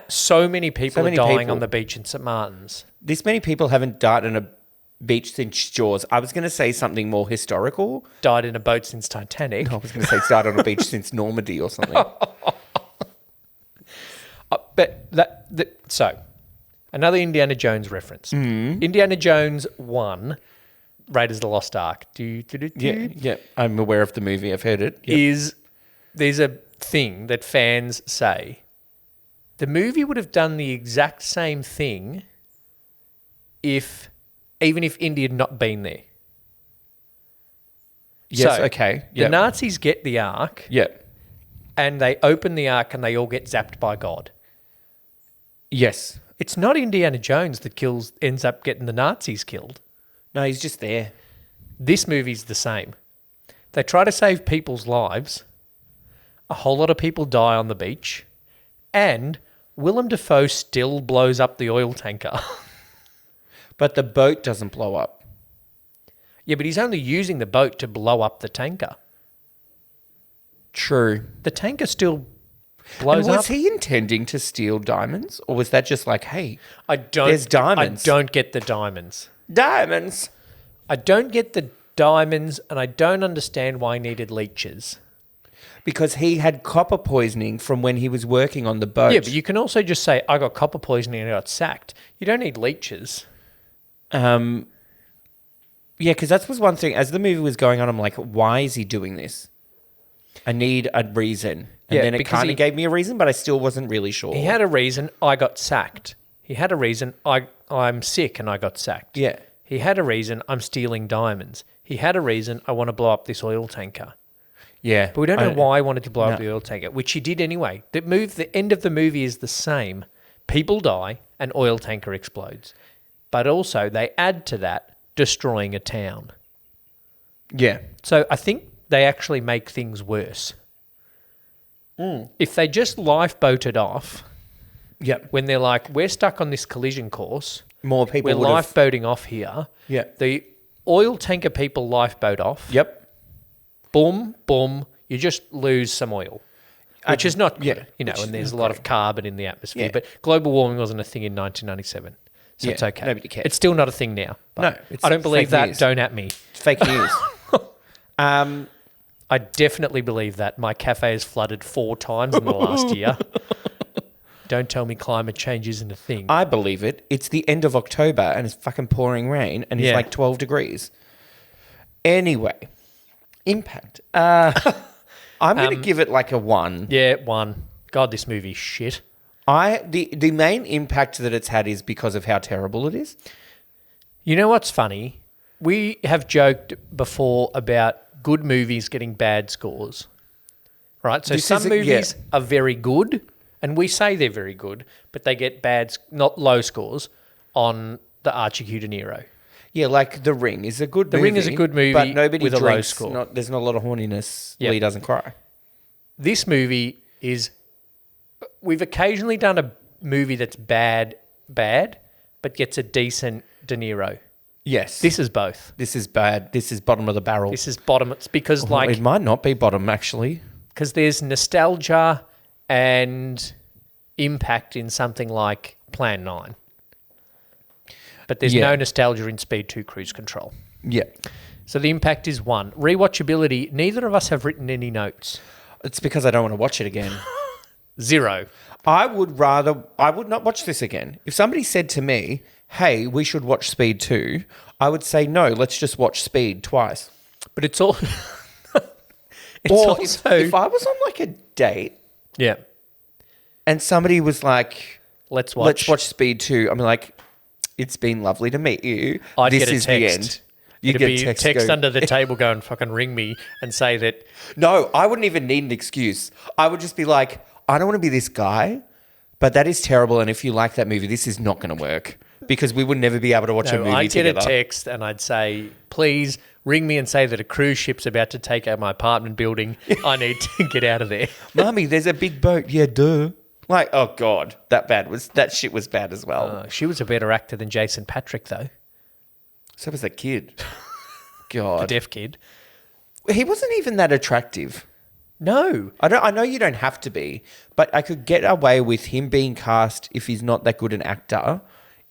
Speaker 2: So many people are dying on the beach in St. Martin's.
Speaker 1: This many people haven't died on a beach since Jaws. I was going to say something more historical.
Speaker 2: Died in a boat since Titanic.
Speaker 1: I was going to say died on a beach since Normandy or something.
Speaker 2: So, another Indiana Jones reference. Indiana Jones 1, Raiders of the Lost Ark.
Speaker 1: Yeah, I'm aware of the movie. I've heard it.
Speaker 2: Yep. There's a thing that fans say. The movie would have done the exact same thing even if India had not been there.
Speaker 1: Yes,
Speaker 2: so,
Speaker 1: okay.
Speaker 2: The Nazis get the Ark.
Speaker 1: Yep.
Speaker 2: And they open the Ark and they all get zapped by God.
Speaker 1: Yes.
Speaker 2: It's not Indiana Jones that ends up getting the Nazis killed.
Speaker 1: No, he's just there.
Speaker 2: This movie's the same. They try to save people's lives. A whole lot of people die on the beach. And Willem Dafoe still blows up the oil tanker.
Speaker 1: But the boat doesn't blow up.
Speaker 2: Yeah, but he's only using the boat to blow up the tanker.
Speaker 1: True.
Speaker 2: The tanker still blows up.
Speaker 1: Was he intending to steal diamonds? Or was that just like, hey,
Speaker 2: there's
Speaker 1: diamonds?
Speaker 2: I don't get the diamonds.
Speaker 1: Diamonds!
Speaker 2: I don't get the diamonds, and I don't understand why he needed leeches.
Speaker 1: Because he had copper poisoning from when he was working on the boat.
Speaker 2: Yeah, but you can also just say, I got copper poisoning and I got sacked. You don't need leeches.
Speaker 1: Yeah, because that was one thing. As the movie was going on, I'm like, why is he doing this? I need a reason. And then it kind of gave me a reason, but I still wasn't really sure.
Speaker 2: He had a reason, I got sacked. He had a reason, I'm sick and I got sacked.
Speaker 1: Yeah.
Speaker 2: He had a reason, I'm stealing diamonds. He had a reason, I want to blow up this oil tanker.
Speaker 1: Yeah.
Speaker 2: But we don't know why he wanted to blow up the oil tanker, which he did anyway. The end of the movie is the same. People die, and oil tanker explodes. But also, they add to that, destroying a town.
Speaker 1: Yeah.
Speaker 2: So I think they actually make things worse. If they just lifeboated off, when they're like, we're stuck on this collision course,
Speaker 1: more people
Speaker 2: we're lifeboating off here.
Speaker 1: Yeah.
Speaker 2: The oil tanker people lifeboat off.
Speaker 1: Yep.
Speaker 2: Boom, boom, you just lose some oil, which is not good, and there's a lot of carbon in the atmosphere. Yeah. But global warming wasn't a thing in 1997, so it's okay.
Speaker 1: Nobody cares.
Speaker 2: It's still not a thing now.
Speaker 1: No,
Speaker 2: I don't believe that.
Speaker 1: News.
Speaker 2: Don't at me.
Speaker 1: It's fake news.
Speaker 2: I definitely believe that. My cafe has flooded 4 times in the last year. Don't tell me climate change isn't a thing.
Speaker 1: I believe it. It's the end of October and it's fucking pouring rain and it's like 12 degrees. Anyway, impact. I'm going to give it like a 1.
Speaker 2: Yeah, 1. God, this movie's shit.
Speaker 1: The main impact that it's had is because of how terrible it is.
Speaker 2: You know what's funny? We have joked before about good movies getting bad scores, right? So some movies are very good, and we say they're very good, but they get not low scores on the Archie Q DeNiro.
Speaker 1: Yeah, like The Ring is a good movie.
Speaker 2: The Ring is a good movie,
Speaker 1: but nobody
Speaker 2: with
Speaker 1: drinks,
Speaker 2: a low score.
Speaker 1: There's not a lot of horniness. Yep. Lee doesn't cry.
Speaker 2: This movie is... We've occasionally done a movie that's bad, but gets a decent De Niro.
Speaker 1: Yes.
Speaker 2: This is both.
Speaker 1: This is bad. This is bottom of the barrel.
Speaker 2: This is bottom. It's because
Speaker 1: It might not be bottom, actually.
Speaker 2: because there's nostalgia and impact in something like Plan 9. But there's no nostalgia in Speed 2 Cruise Control.
Speaker 1: Yeah.
Speaker 2: So the impact is 1. Rewatchability, neither of us have written any notes.
Speaker 1: It's because I don't want to watch it again.
Speaker 2: 0.
Speaker 1: I would not watch this again. If somebody said to me, hey, we should watch Speed 2, I would say, no, let's just watch Speed twice.
Speaker 2: But it's all...
Speaker 1: Or if I was on like a date
Speaker 2: Yeah.
Speaker 1: and somebody was like,
Speaker 2: Let's watch
Speaker 1: Speed 2, I'm like, it's been lovely to meet you.
Speaker 2: I'd
Speaker 1: This
Speaker 2: get a
Speaker 1: is
Speaker 2: text.
Speaker 1: the end. You
Speaker 2: It'd
Speaker 1: get
Speaker 2: be
Speaker 1: text,
Speaker 2: text
Speaker 1: go,
Speaker 2: under the table going, fucking ring me and say that...
Speaker 1: No, I wouldn't even need an excuse. I would just be like, I don't want to be this guy, but that is terrible. And if you like that movie, this is not going to work because we would never be able to watch a movie
Speaker 2: I'd
Speaker 1: together.
Speaker 2: get a text and I'd say, please ring me and say that a cruise ship's about to take out my apartment building. I need to get out of there.
Speaker 1: Mommy, there's a big boat. Yeah, duh. Like, oh God, that shit was bad as well.
Speaker 2: She was a better actor than Jason Patrick, though.
Speaker 1: So was that kid. God.
Speaker 2: The deaf kid.
Speaker 1: He wasn't even that attractive.
Speaker 2: No.
Speaker 1: I know you don't have to be, but I could get away with him being cast if he's not that good an actor,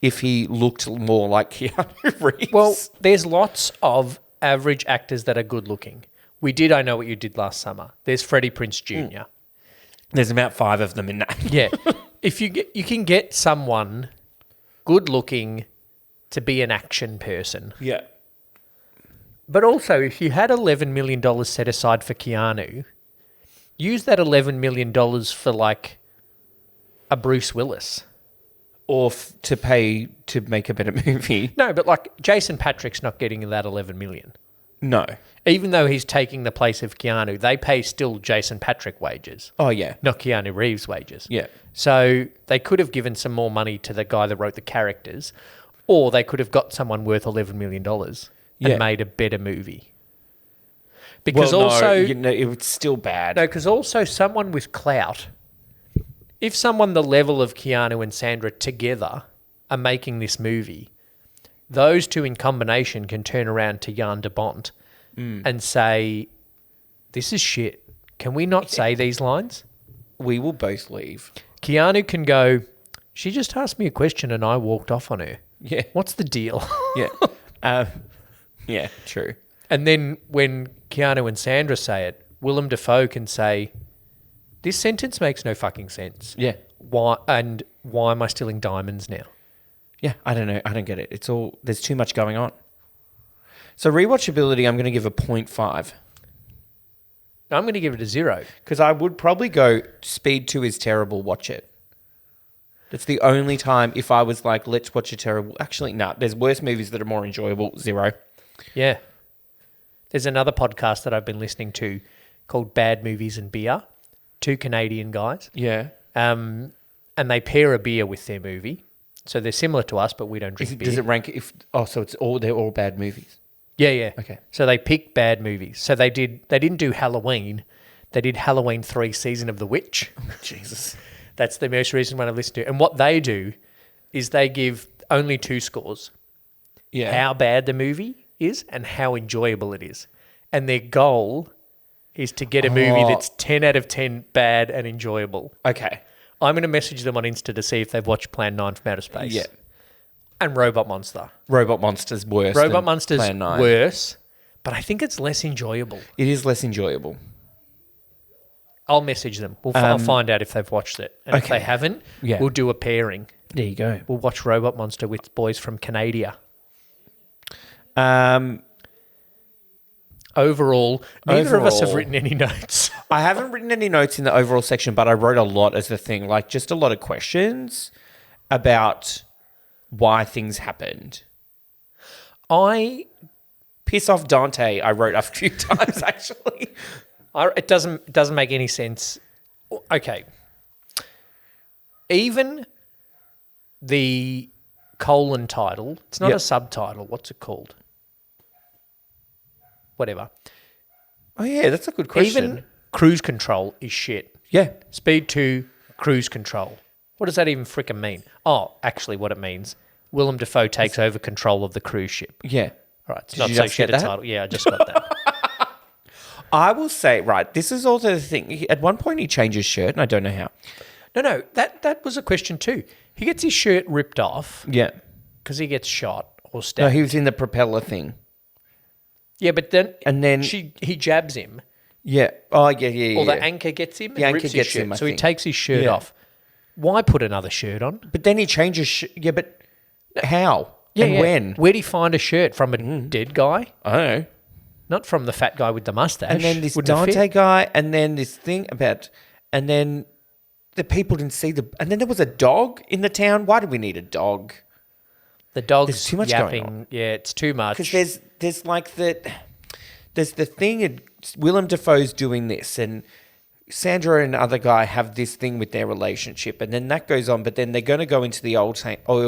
Speaker 1: if he looked more like Keanu Reeves.
Speaker 2: Well, there's lots of average actors that are good looking. We did I Know What You Did Last Summer. There's Freddie Prinze Jr.
Speaker 1: There's about 5 of them in that.
Speaker 2: Yeah. If you can get someone good looking to be an action person.
Speaker 1: Yeah.
Speaker 2: But also, if you had $11 million set aside for Keanu, use that $11 million for like a Bruce Willis.
Speaker 1: Or to pay to make a better movie.
Speaker 2: No, but like Jason Patrick's not getting that $11 million.
Speaker 1: No.
Speaker 2: Even though he's taking the place of Keanu, they pay still Jason Patrick wages.
Speaker 1: Oh, yeah.
Speaker 2: Not Keanu Reeves wages.
Speaker 1: Yeah.
Speaker 2: So they could have given some more money to the guy that wrote the characters, or they could have got someone worth $11 million and made a better movie. Because
Speaker 1: it's still bad.
Speaker 2: No, because also someone with clout, if someone the level of Keanu and Sandra together are making this movie, those two in combination can turn around to Jan de Bont and say, this is shit. Can we not say these lines?
Speaker 1: We will both leave.
Speaker 2: Keanu can go, she just asked me a question and I walked off on her.
Speaker 1: Yeah.
Speaker 2: What's the deal?
Speaker 1: Yeah. Yeah, true.
Speaker 2: And then when Keanu and Sandra say it, Willem Dafoe can say, this sentence makes no fucking sense.
Speaker 1: Yeah.
Speaker 2: Why am I stealing diamonds now?
Speaker 1: Yeah, I don't know. I don't get it. There's too much going on. So rewatchability, I'm going to give a 0.5.
Speaker 2: I'm going to give it a 0.
Speaker 1: Because I would probably go, Speed 2 is terrible, watch it. That's the only time if I was like, let's watch a terrible... Actually, no, there's worse movies that are more enjoyable, 0.
Speaker 2: Yeah. There's another podcast that I've been listening to called Bad Movies and Beer. 2 Canadian guys.
Speaker 1: Yeah.
Speaker 2: And they pair a beer with their movie. So they're similar to us, but we don't drink beer.
Speaker 1: Does it rank if... Oh, so they're all bad movies.
Speaker 2: Yeah, yeah.
Speaker 1: Okay.
Speaker 2: So they pick bad movies. So they didn't do Halloween. They did Halloween 3 Season of the Witch.
Speaker 1: Oh, Jesus.
Speaker 2: That's the most recent one I've listened to. And what they do is they give only 2 scores.
Speaker 1: Yeah.
Speaker 2: How bad the movie is and how enjoyable it is. And their goal is to get a movie that's 10 out of 10 bad and enjoyable.
Speaker 1: Okay.
Speaker 2: I'm going to message them on Insta to see if they've watched Plan 9 from Outer Space.
Speaker 1: Yeah.
Speaker 2: And Robot Monster.
Speaker 1: Robot Monster's worse
Speaker 2: Robot
Speaker 1: than
Speaker 2: Monster's
Speaker 1: Plan 9.
Speaker 2: worse, but I think it's less enjoyable.
Speaker 1: It is less enjoyable.
Speaker 2: I'll message them. I'll find out if they've watched it. And if they haven't, we'll do a pairing.
Speaker 1: There you go.
Speaker 2: We'll watch Robot Monster with boys from Canada. Overall, neither of us have written any notes.
Speaker 1: I haven't written any notes in the overall section, but I wrote a lot as the thing, like just a lot of questions about why things happened. Piss off Dante, I wrote a few times actually.
Speaker 2: It doesn't make any sense. Okay. Even the colon title, it's not a subtitle. What's it called? Whatever.
Speaker 1: Oh, yeah, that's a good question.
Speaker 2: Even cruise control is shit.
Speaker 1: Yeah.
Speaker 2: Speed 2, cruise control. What does that even frickin' mean? Oh, actually what it means, Willem Dafoe takes over control of the cruise ship.
Speaker 1: Yeah.
Speaker 2: All right, it's
Speaker 1: Did
Speaker 2: not
Speaker 1: you
Speaker 2: so
Speaker 1: just
Speaker 2: shit
Speaker 1: get
Speaker 2: a
Speaker 1: that?
Speaker 2: title. Yeah, I just got that.
Speaker 1: I will say, right, this is also the thing. At one point, he changed his shirt, and I don't know how.
Speaker 2: No, that was a question too. He gets his shirt ripped off
Speaker 1: Yeah.
Speaker 2: because he gets shot or
Speaker 1: No,
Speaker 2: stabbed.
Speaker 1: he was in the propeller thing.
Speaker 2: Yeah, but then
Speaker 1: And then-
Speaker 2: he jabs him,
Speaker 1: Yeah. Oh, yeah.
Speaker 2: or the anchor gets him.
Speaker 1: The
Speaker 2: and
Speaker 1: anchor
Speaker 2: rips
Speaker 1: gets
Speaker 2: his shirt.
Speaker 1: him, I
Speaker 2: so he
Speaker 1: think.
Speaker 2: takes his shirt
Speaker 1: Yeah.
Speaker 2: off. Why put another shirt on?
Speaker 1: But then he changes. Yeah, but how?
Speaker 2: Yeah,
Speaker 1: and
Speaker 2: yeah.
Speaker 1: when?
Speaker 2: Where'd he find a shirt from? A dead guy?
Speaker 1: I don't know.
Speaker 2: Not from the fat guy with the mustache.
Speaker 1: And then this
Speaker 2: Wouldn't have
Speaker 1: Dante
Speaker 2: fit.
Speaker 1: guy, and then this thing about, and then the people didn't see the, and then there was a dog in the town. Why do we need a dog?
Speaker 2: The dog's
Speaker 1: There's too much
Speaker 2: yapping.
Speaker 1: going on.
Speaker 2: Yeah, it's too much.
Speaker 1: Because there's like there's the thing, and Willem Dafoe's doing this, and Sandra and the other guy have this thing with their relationship, and then that goes on, but then they're going to go into the oil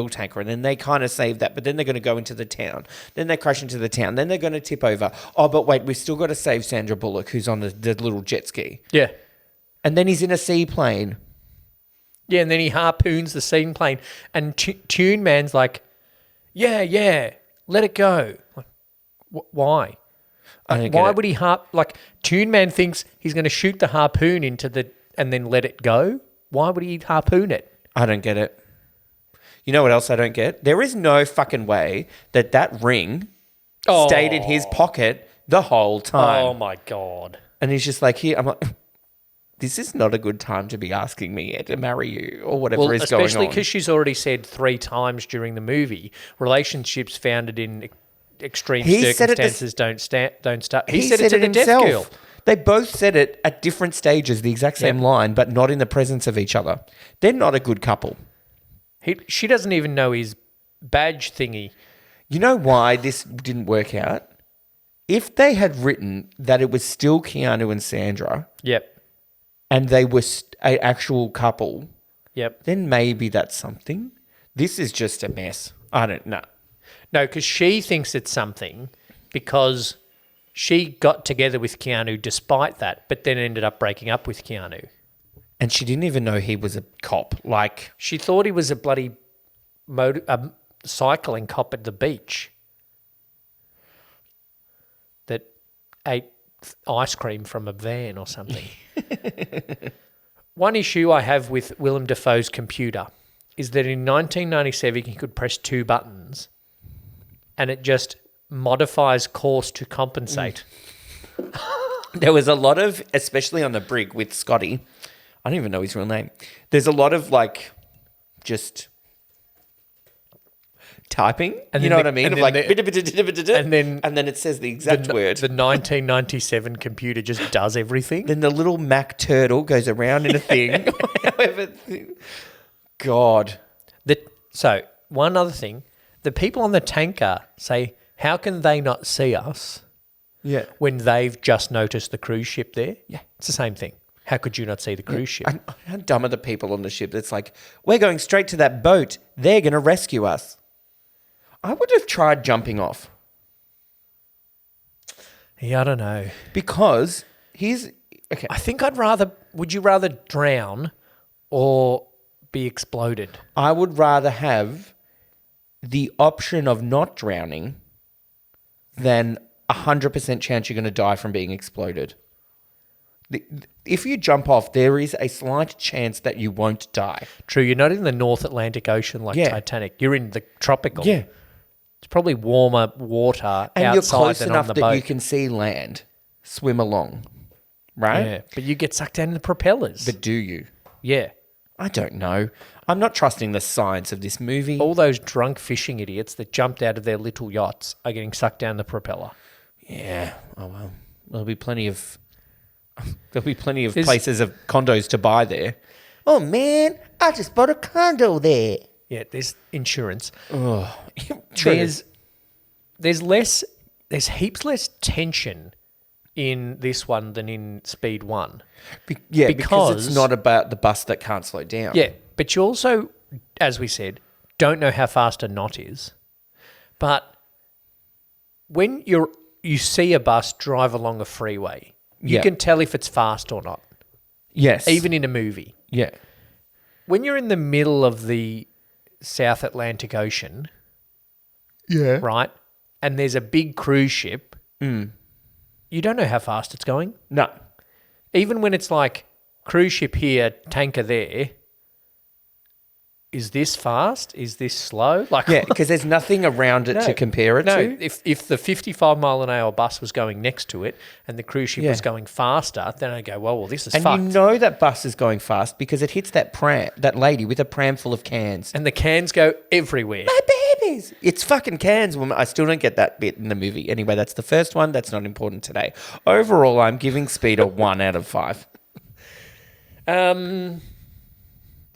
Speaker 1: tanker, and then they kind of save that, but then they're going to go into the town. Then they crash into the town. Then they're going to tip over. Oh, but wait, we've still got to save Sandra Bullock, who's on the little jet ski.
Speaker 2: Yeah.
Speaker 1: And then he's in a seaplane.
Speaker 2: Yeah, and then he harpoons the seaplane, and Tune Man's like, yeah, let it go. Like, why?
Speaker 1: I don't get
Speaker 2: Why
Speaker 1: it.
Speaker 2: would he Tune Man thinks he's going to shoot the harpoon and then let it go? Why would he harpoon it?
Speaker 1: I don't get it. You know what else I don't get? There is no fucking way that ring stayed in his pocket the whole time.
Speaker 2: Oh my God.
Speaker 1: And he's just like, here, I'm like, this is not a good time to be asking me to marry you or whatever is going on.
Speaker 2: Especially because she's already said 3 times during the movie, relationships founded in extreme
Speaker 1: He said it
Speaker 2: circumstances don't start. He said it to the deaf
Speaker 1: himself.
Speaker 2: girl.
Speaker 1: They both said it at different stages, the exact same line, but not in the presence of each other. They're not a good couple.
Speaker 2: She doesn't even know his badge thingy.
Speaker 1: You know why this didn't work out? If they had written that it was still Keanu and Sandra
Speaker 2: Yep.
Speaker 1: and they were an actual couple,
Speaker 2: Yep.
Speaker 1: then maybe that's something. This is just a mess. I don't know.
Speaker 2: No, because she thinks it's something because she got together with Keanu despite that, but then ended up breaking up with Keanu.
Speaker 1: And she didn't even know he was a cop. Like,
Speaker 2: She thought he was a bloody cycling cop at the beach that ate ice cream from a van or something. One issue I have with Willem Dafoe's computer is that in 1997 he could press 2 buttons and it just modifies course to compensate.
Speaker 1: there was a lot of, especially on the brig with Scotty, I don't even know his real name. There's a lot of like, just typing.
Speaker 2: And
Speaker 1: you
Speaker 2: then
Speaker 1: know
Speaker 2: the-
Speaker 1: what I mean?
Speaker 2: and
Speaker 1: Of
Speaker 2: then
Speaker 1: like,
Speaker 2: the-
Speaker 1: and then it says the exact word.
Speaker 2: The 1997 computer just does everything.
Speaker 1: Then the little Mac turtle goes around in a thing. However, God.
Speaker 2: So, one other thing. The people on the tanker say, how can they not see us
Speaker 1: Yeah.
Speaker 2: when they've just noticed the cruise ship there? Yeah. It's the same thing. How could you not see the cruise ship?
Speaker 1: How dumb are the people on the ship that's like, we're going straight to that boat. They're going to rescue us. I would have tried jumping off
Speaker 2: Yeah, I don't know.
Speaker 1: because here's, okay.
Speaker 2: I think would you rather drown or be exploded?
Speaker 1: I would rather have the option of not drowning than 100% chance you're going to die from being exploded. If you jump off, there is a slight chance that you won't die.
Speaker 2: True, you're not in the North Atlantic Ocean like
Speaker 1: Yeah.
Speaker 2: Titanic. You're in the tropical.
Speaker 1: Yeah.
Speaker 2: It's probably warmer water
Speaker 1: And you're
Speaker 2: outside
Speaker 1: close
Speaker 2: than
Speaker 1: enough
Speaker 2: on the
Speaker 1: that
Speaker 2: boat.
Speaker 1: you can see land, swim along, right?
Speaker 2: Yeah, but you get sucked down in the propellers.
Speaker 1: But do you?
Speaker 2: yeah.
Speaker 1: I don't know. I'm not trusting the science of this movie.
Speaker 2: All those drunk fishing idiots that jumped out of their little yachts are getting sucked down the propeller.
Speaker 1: Yeah. Oh well. There'll be plenty of
Speaker 2: There's-
Speaker 1: places of condos to buy there. Oh man, I just bought a condo there.
Speaker 2: Yeah, there's insurance.
Speaker 1: Oh, true.
Speaker 2: There's heaps less tension in this one than in Speed 1.
Speaker 1: because
Speaker 2: because-
Speaker 1: it's not about the bus that can't slow down.
Speaker 2: Yeah, but you also, as we said, don't know how fast a knot is. But when you see a bus drive along a freeway, you
Speaker 1: Yeah.
Speaker 2: can tell if it's fast or not,
Speaker 1: Yes.
Speaker 2: even in a movie.
Speaker 1: Yeah.
Speaker 2: When you're in the middle of the South Atlantic Ocean,
Speaker 1: Yeah.
Speaker 2: right? And there's a big cruise ship. You don't know how fast it's going.
Speaker 1: No.
Speaker 2: Even when it's like cruise ship here, tanker there. Is this fast? Is this slow? Like,
Speaker 1: Yeah, because there's nothing around it to compare it to.
Speaker 2: If the 55 mile an hour bus was going next to it and the cruise ship was going faster, then I go, well, this is
Speaker 1: And
Speaker 2: fucked.
Speaker 1: you know that bus is going fast because it hits that lady with a pram full of cans.
Speaker 2: And the cans go everywhere.
Speaker 1: My babies. It's fucking cans, woman. I still don't get that bit in the movie. Anyway, that's the first one. That's not important today. Overall, I'm giving Speed a 1 out of 5.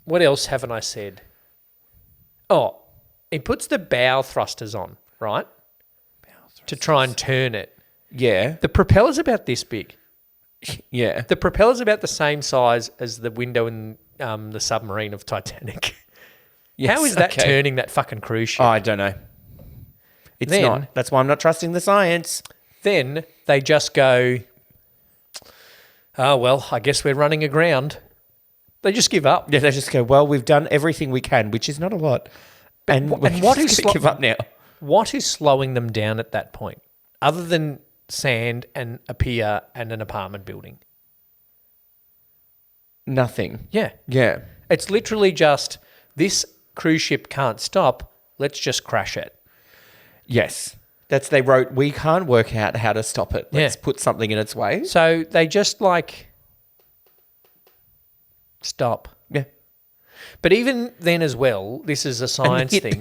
Speaker 2: What else haven't I said? Oh, he puts the bow thrusters on, right? To try and turn it.
Speaker 1: Yeah.
Speaker 2: The propeller's about this big.
Speaker 1: Yeah.
Speaker 2: The propeller's about the same size as the window in the submarine of Titanic.
Speaker 1: Yes,
Speaker 2: How is that
Speaker 1: okay.
Speaker 2: turning that fucking cruise ship?
Speaker 1: Oh, I don't know. It's
Speaker 2: Then-
Speaker 1: not. That's why I'm not trusting the science.
Speaker 2: Then they just go, oh, well, I guess we're running aground. They just give up.
Speaker 1: Yeah, they just go, well, we've done everything we can, which is not a lot. And
Speaker 2: what is
Speaker 1: give up now?
Speaker 2: What is slowing them down at that point, other than sand and a pier and an apartment building?
Speaker 1: Nothing.
Speaker 2: Yeah.
Speaker 1: Yeah.
Speaker 2: It's literally just, this cruise ship can't stop, let's just crash it.
Speaker 1: Yes. They wrote, we can't work out how to stop it. Let's put something in its way.
Speaker 2: So they just stop.
Speaker 1: Yeah.
Speaker 2: But even then as well, this is a science thing.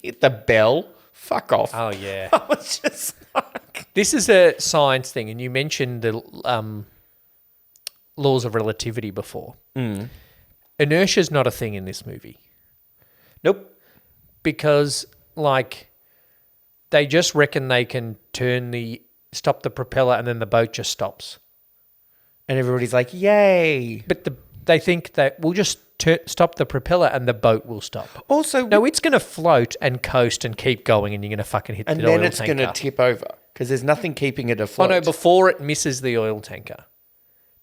Speaker 1: Hit the bell. Fuck off.
Speaker 2: Oh, yeah.
Speaker 1: I was just like...
Speaker 2: This is a science thing, and you mentioned the laws of relativity before. Inertia is not a thing in this movie.
Speaker 1: Nope.
Speaker 2: Because, they just reckon they can stop the propeller and then the boat just stops.
Speaker 1: And everybody's like, yay.
Speaker 2: But they think that we'll just stop the propeller and the boat will stop.
Speaker 1: Also...
Speaker 2: No, it's going to float and coast and keep going, and you're going to fucking hit the oil tanker.
Speaker 1: And then it's going to tip over because there's nothing keeping it afloat.
Speaker 2: Oh, no, before it misses the oil tanker.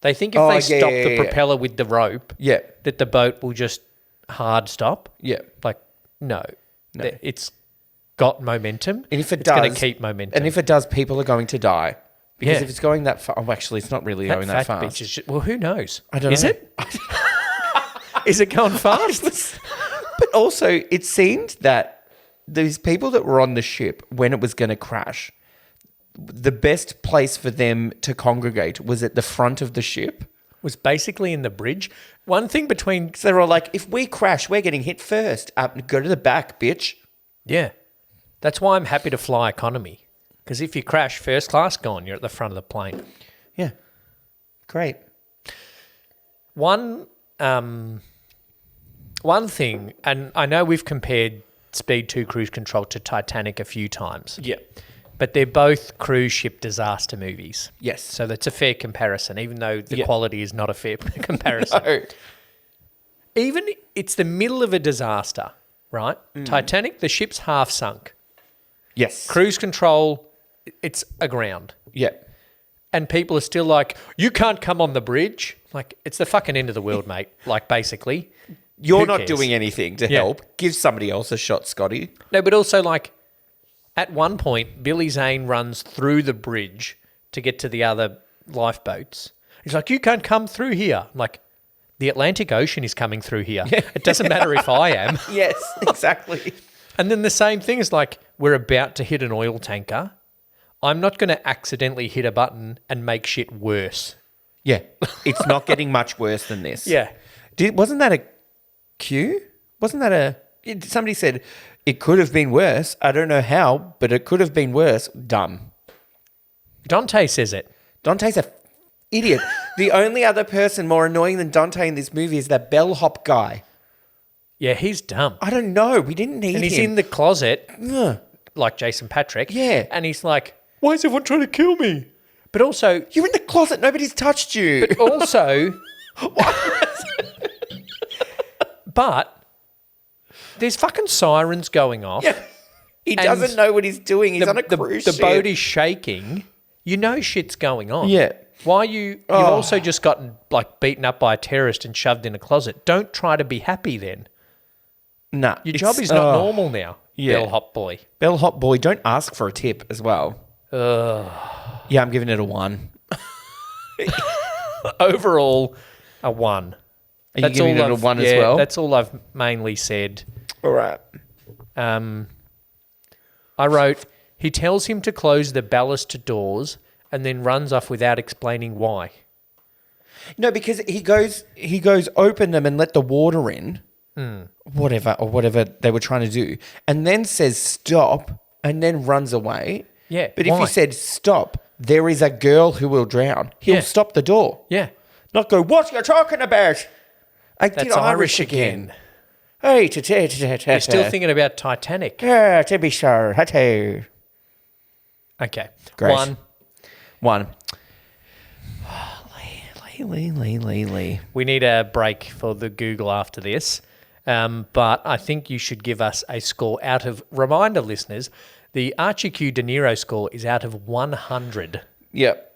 Speaker 2: They think if they stop the propeller with the rope, that the boat will just hard stop.
Speaker 1: Yeah.
Speaker 2: No. It's got momentum.
Speaker 1: And if it's
Speaker 2: going to keep momentum.
Speaker 1: And if it does, people are going to die. Because if it's going that far... Oh, actually, it's not really going that fast.
Speaker 2: Bitch is well, who knows?
Speaker 1: I don't know.
Speaker 2: Is it? Is it going fast?
Speaker 1: But also, it seemed that these people that were on the ship when it was going to crash, the best place for them to congregate was at the front of the ship.
Speaker 2: Was basically in the bridge. One thing between...
Speaker 1: So they were all like, if we crash, we're getting hit first. Go to the back, bitch.
Speaker 2: Yeah. That's why I'm happy to fly economy. Because if you crash first class, gone, you're at the front of the plane.
Speaker 1: Yeah. Great.
Speaker 2: One thing, and I know we've compared Speed 2 Cruise Control to Titanic a few times.
Speaker 1: Yeah.
Speaker 2: But they're both cruise ship disaster movies.
Speaker 1: Yes.
Speaker 2: So that's a fair comparison, even though the quality is not a fair comparison.
Speaker 1: No.
Speaker 2: Even it's the middle of a disaster, right? Titanic, the ship's half sunk.
Speaker 1: Yes.
Speaker 2: Cruise Control, it's aground.
Speaker 1: Yeah.
Speaker 2: And people are still like, you can't come on the bridge. It's the fucking end of the world, mate. Basically.
Speaker 1: You're
Speaker 2: Who
Speaker 1: not
Speaker 2: cares?
Speaker 1: doing anything to help. Give somebody else a shot, Scotty.
Speaker 2: No, but also at one point, Billy Zane runs through the bridge to get to the other lifeboats. He's like, you can't come through here. I'm like, the Atlantic Ocean is coming through here. Yeah. It doesn't matter if I am.
Speaker 1: Yes, exactly.
Speaker 2: And then the same thing is we're about to hit an oil tanker. I'm not going to accidentally hit a button and make shit worse.
Speaker 1: Yeah. It's not getting much worse than this.
Speaker 2: Yeah.
Speaker 1: Wasn't that a cue? Wasn't that somebody said it could have been worse. I don't know how, but it could have been worse. Dumb.
Speaker 2: Dante says it.
Speaker 1: Dante's a idiot. The only other person more annoying than Dante in this movie is that bellhop guy.
Speaker 2: Yeah, he's dumb.
Speaker 1: I don't know. We didn't need him.
Speaker 2: And he's in the closet,
Speaker 1: Ugh.
Speaker 2: like Jason Patrick.
Speaker 1: Yeah.
Speaker 2: And he's like, why is everyone trying to kill me? But also...
Speaker 1: You're in the closet. Nobody's touched you.
Speaker 2: But also... But there's fucking sirens going off.
Speaker 1: Yeah. He doesn't know what he's doing. He's on a cruise ship.
Speaker 2: The boat is shaking. You know shit's going on.
Speaker 1: Yeah.
Speaker 2: Why are you... You've also just gotten beaten up by a terrorist and shoved in a closet. Don't try to be happy then.
Speaker 1: Nah.
Speaker 2: Your job is not normal now,
Speaker 1: yeah.
Speaker 2: bellhop boy.
Speaker 1: Bellhop boy, don't ask for a tip as well. Yeah, I'm giving it a 1.
Speaker 2: Overall, a 1.
Speaker 1: Are you giving it a 1 as well?
Speaker 2: That's all I've mainly said.
Speaker 1: All right.
Speaker 2: I wrote, he tells him to close the ballast doors and then runs off without explaining why.
Speaker 1: No, because he goes open them and let the water in, whatever they were trying to do, and then says stop and then runs away.
Speaker 2: Yeah,
Speaker 1: But
Speaker 2: why?
Speaker 1: if he said stop, there is a girl who will drown. He'll stop the door.
Speaker 2: Yeah.
Speaker 1: Not go, what you're talking about? I did
Speaker 2: That's Irish again.
Speaker 1: Hey,
Speaker 2: You're still thinking about Titanic.
Speaker 1: to be sure. Hey.
Speaker 2: Okay.
Speaker 1: Great. 1. Lee.
Speaker 2: We need a break for the Google after this. But I think you should give us a score out of, reminder listeners, the Archie Q DeNiro score is out of 100.
Speaker 1: Yep.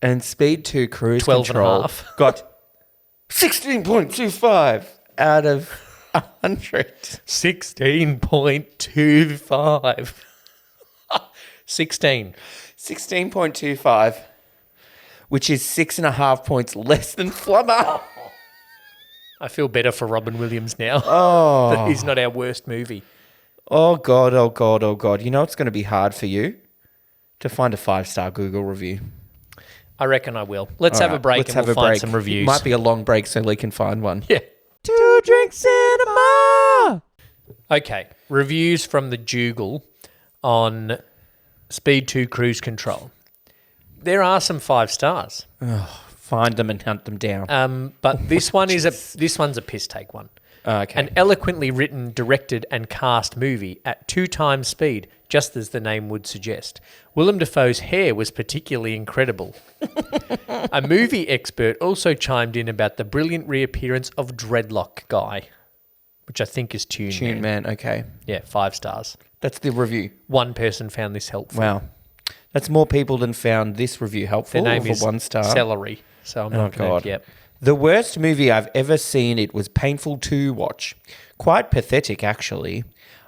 Speaker 1: And Speed 2 Cruise
Speaker 2: 12
Speaker 1: Control
Speaker 2: and a half.
Speaker 1: got 16.25 out of 100.
Speaker 2: 16.25. 16.
Speaker 1: 16.25, which is 6.5 points less than Flubber.
Speaker 2: I feel better for Robin Williams now.
Speaker 1: Oh.
Speaker 2: That he's not our worst movie.
Speaker 1: Oh, God. You know it's going to be hard for you? To find a 5-star Google review.
Speaker 2: I reckon I will. Let's have a break and we'll find some reviews.
Speaker 1: Might be a long break so Lee can find one.
Speaker 2: Yeah.
Speaker 1: 2 Drink Cinema.
Speaker 2: Okay. Reviews from the Joogle on Speed 2 Cruise Control. There are some 5 stars.
Speaker 1: Find them and hunt them down.
Speaker 2: But this one's a piss take one.
Speaker 1: Okay.
Speaker 2: An eloquently written, directed and cast movie at 2 times speed, just as the name would suggest. Willem Dafoe's hair was particularly incredible. A movie expert also chimed in about the brilliant reappearance of Dreadlock Guy, which I think is Tune Man.
Speaker 1: Okay.
Speaker 2: Yeah, 5 stars.
Speaker 1: That's the review.
Speaker 2: One person found this helpful.
Speaker 1: Wow. That's more people than found this review helpful.
Speaker 2: Their name
Speaker 1: for
Speaker 2: is
Speaker 1: 1 star.
Speaker 2: Celery. So I'm not
Speaker 1: God.
Speaker 2: Yep.
Speaker 1: The worst movie I've ever seen. It was painful to watch. Quite pathetic, actually.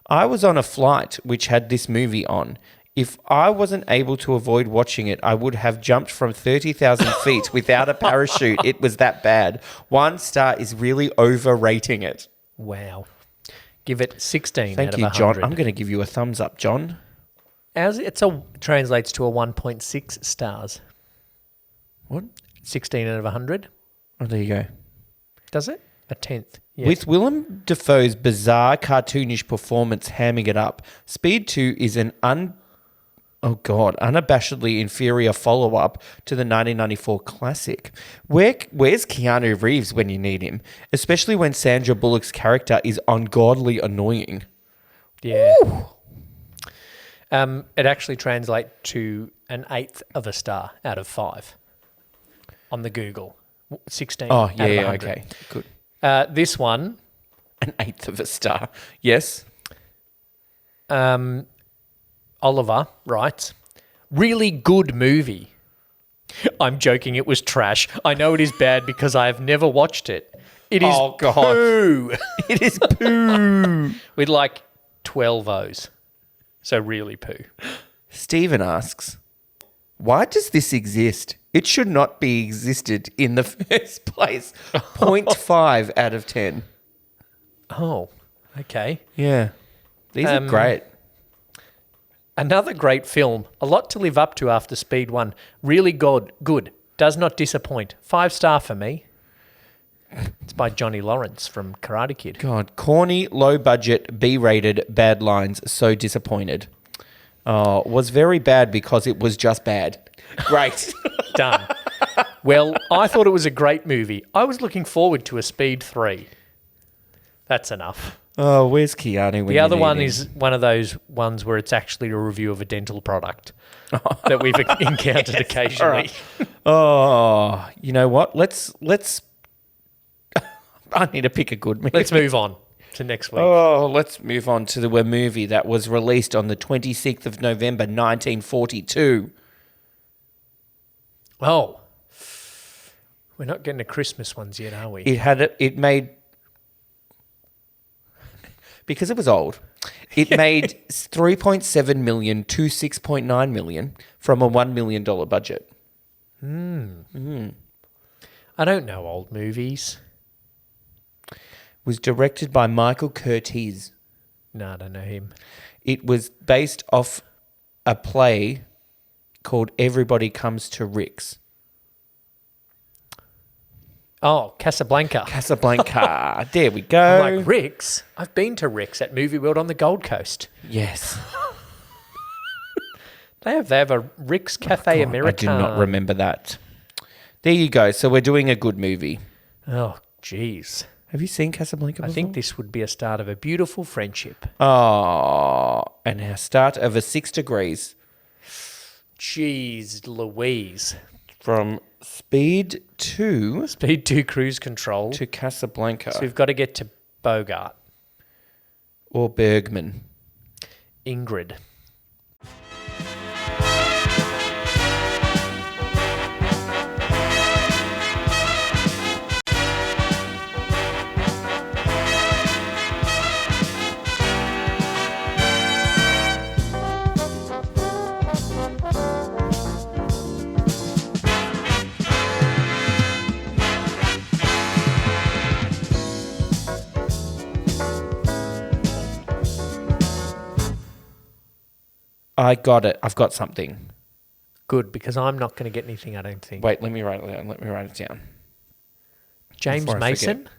Speaker 1: I was on a flight which had this movie on. If I wasn't able to avoid watching it, I would have jumped from 30,000 feet without a parachute. It was that bad. 1 star is really overrating it.
Speaker 2: Wow. Give it 16
Speaker 1: Thank
Speaker 2: out of
Speaker 1: you,
Speaker 2: 100.
Speaker 1: John. I'm going to give you a thumbs up, John.
Speaker 2: Translates to a 1.6 stars.
Speaker 1: What?
Speaker 2: 16 out of 100.
Speaker 1: Oh, there you go.
Speaker 2: Does it? A 10th. Yeah.
Speaker 1: With Willem Dafoe's bizarre cartoonish performance hamming it up, Speed 2 is an unabashedly inferior follow-up to the 1994 classic. Where's Keanu Reeves when you need him? Especially when Sandra Bullock's character is ungodly annoying.
Speaker 2: Yeah. It actually translates to an 1/8 of a star out of 5 on the Google. 16
Speaker 1: Oh,
Speaker 2: out of 100.
Speaker 1: Okay. Good.
Speaker 2: This one...
Speaker 1: An 1/8 of a star. Yes.
Speaker 2: Oliver writes, really good movie. I'm joking, it was trash. I know it is bad because I have never watched it. It is poo.
Speaker 1: It is poo.
Speaker 2: With like 12 O's. So really poo.
Speaker 1: Stephen asks, why does this exist? It should not be existed in the first place. 0.5 out of 10.
Speaker 2: Oh, okay.
Speaker 1: Yeah. These are great.
Speaker 2: Another great film. A lot to live up to after Speed 1. Really good. Does not disappoint. 5-star for me. It's by Johnny Lawrence from Karate Kid.
Speaker 1: God, corny, low budget, B-rated, bad lines. So disappointed. Was very bad because it was just bad. Great.
Speaker 2: Done. Well, I thought it was a great movie. I was looking forward to a Speed 3. That's enough.
Speaker 1: Oh, where's Keanu?
Speaker 2: The other one is one of those ones where it's actually a review of a dental product that we've encountered occasionally.
Speaker 1: Right. Oh, you know what? Let's. I need to pick a good movie.
Speaker 2: Let's move on to next week.
Speaker 1: Oh, let's move on to the movie that was released on the 26th of November, 1942.
Speaker 2: Oh, we're not getting to Christmas ones yet, are we?
Speaker 1: It made because it was old. It made 3.7 million to 6.9 million from a $1 million budget.
Speaker 2: I don't know old movies.
Speaker 1: Was directed by Michael Curtiz.
Speaker 2: No, I don't know him.
Speaker 1: It was based off a play called Everybody Comes to Rick's.
Speaker 2: Oh, Casablanca.
Speaker 1: Casablanca. There we go.
Speaker 2: I'm like, Rick's? I've been to Rick's at Movie World on the Gold Coast.
Speaker 1: Yes.
Speaker 2: They have a Rick's Cafe American.
Speaker 1: I do not remember that. There you go. So we're doing a good movie.
Speaker 2: Oh, jeez.
Speaker 1: Have you seen Casablanca before?
Speaker 2: I think this would be a start of a beautiful friendship.
Speaker 1: Oh, and our start of a 6 degrees.
Speaker 2: Jeez Louise.
Speaker 1: From Speed 2
Speaker 2: Speed 2 cruise control.
Speaker 1: to Casablanca.
Speaker 2: So we've got to get to Bogart.
Speaker 1: Or Bergman.
Speaker 2: Ingrid.
Speaker 1: I got it. I've got something.
Speaker 2: Good, because I'm not going to get anything, I don't think.
Speaker 1: Wait, let me write it down.
Speaker 2: James
Speaker 1: before I
Speaker 2: Mason?
Speaker 1: forget.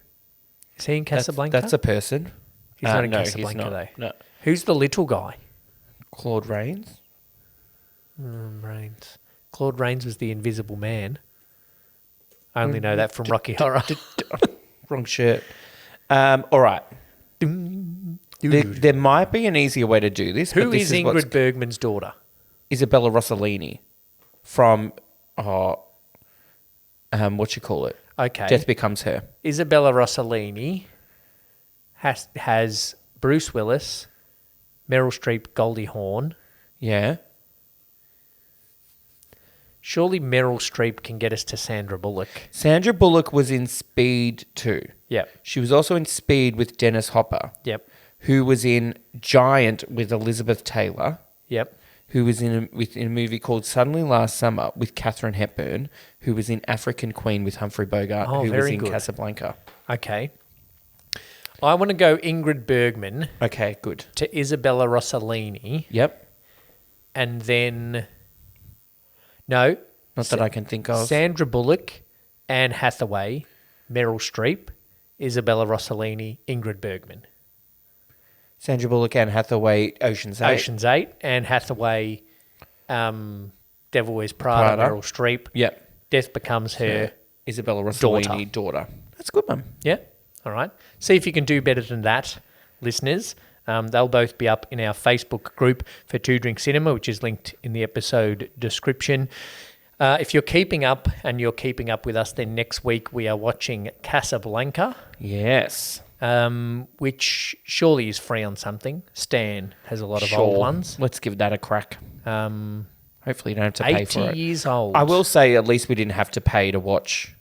Speaker 2: Is he in Casablanca?
Speaker 1: That's a person.
Speaker 2: He's not in
Speaker 1: no,
Speaker 2: Casablanca,
Speaker 1: he's not.
Speaker 2: though.
Speaker 1: No.
Speaker 2: Who's the little guy?
Speaker 1: Claude Rains.
Speaker 2: Rains. Claude Rains was the Invisible Man. I only know that from Rocky Horror.
Speaker 1: Wrong shirt. All right. There might be an easier way to do this.
Speaker 2: Who
Speaker 1: but this
Speaker 2: is
Speaker 1: is
Speaker 2: Ingrid Bergman's daughter?
Speaker 1: Isabella Rossellini from, what you call it?
Speaker 2: Okay.
Speaker 1: Death Becomes Her.
Speaker 2: Isabella Rossellini has Bruce Willis, Meryl Streep, Goldie Hawn.
Speaker 1: Yeah.
Speaker 2: Surely Meryl Streep can get us to Sandra Bullock.
Speaker 1: Sandra Bullock was in Speed 2.
Speaker 2: Yep.
Speaker 1: She was also in Speed with Dennis Hopper.
Speaker 2: Yep.
Speaker 1: Who was in Giant with Elizabeth Taylor.
Speaker 2: Yep.
Speaker 1: Who was in a movie called Suddenly Last Summer with Katharine Hepburn. Who was in African Queen with Humphrey Bogart.
Speaker 2: Oh,
Speaker 1: who
Speaker 2: very
Speaker 1: was in
Speaker 2: good.
Speaker 1: Casablanca.
Speaker 2: Okay. I want to go Ingrid Bergman
Speaker 1: Okay, good.
Speaker 2: to Isabella Rossellini.
Speaker 1: Yep.
Speaker 2: And then... No.
Speaker 1: Not that I can think of.
Speaker 2: Sandra Bullock, Anne Hathaway, Meryl Streep, Isabella Rossellini, Ingrid Bergman.
Speaker 1: Sandra Bullock, Anne Hathaway, Ocean's 8.
Speaker 2: Ocean's 8, Anne Hathaway, Devil Wears Prada, Meryl Streep.
Speaker 1: Yep.
Speaker 2: Death Becomes Her.
Speaker 1: Isabella Rossellini, daughter. That's a good one.
Speaker 2: Yeah. All right. See if you can do better than that, listeners. They'll both be up in our Facebook group for Two Drink Cinema, which is linked in the episode description. If you're keeping up and you're keeping up with us, then next week we are watching Casablanca.
Speaker 1: Yes.
Speaker 2: Which surely is free on something. Stan has a lot of old ones.
Speaker 1: Let's give that a crack. Hopefully you don't have to pay for it.
Speaker 2: 80 years old.
Speaker 1: I will say at least we didn't have to pay to watch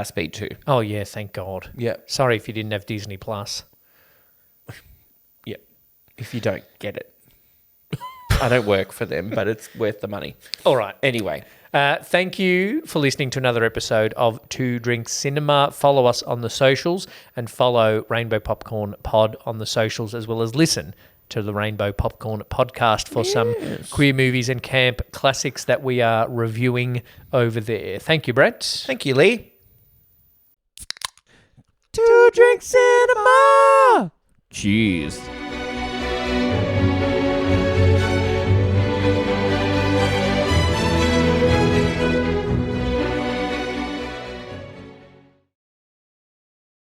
Speaker 1: Speed 2.
Speaker 2: Oh, yeah, thank God.
Speaker 1: Yeah.
Speaker 2: Sorry if you didn't have Disney+. Plus.
Speaker 1: Yeah. If you don't get it. I don't work for them, but it's worth the money.
Speaker 2: All right.
Speaker 1: Anyway.
Speaker 2: Thank you for listening to another episode of Two Drink Cinema. Follow us on the socials and follow Rainbow Popcorn Pod on the socials, as well as listen to the Rainbow Popcorn Podcast for some queer movies and camp classics that we are reviewing over there. Thank you, Brett.
Speaker 1: Thank you, Lee. Two Drink Cinema! Cheers.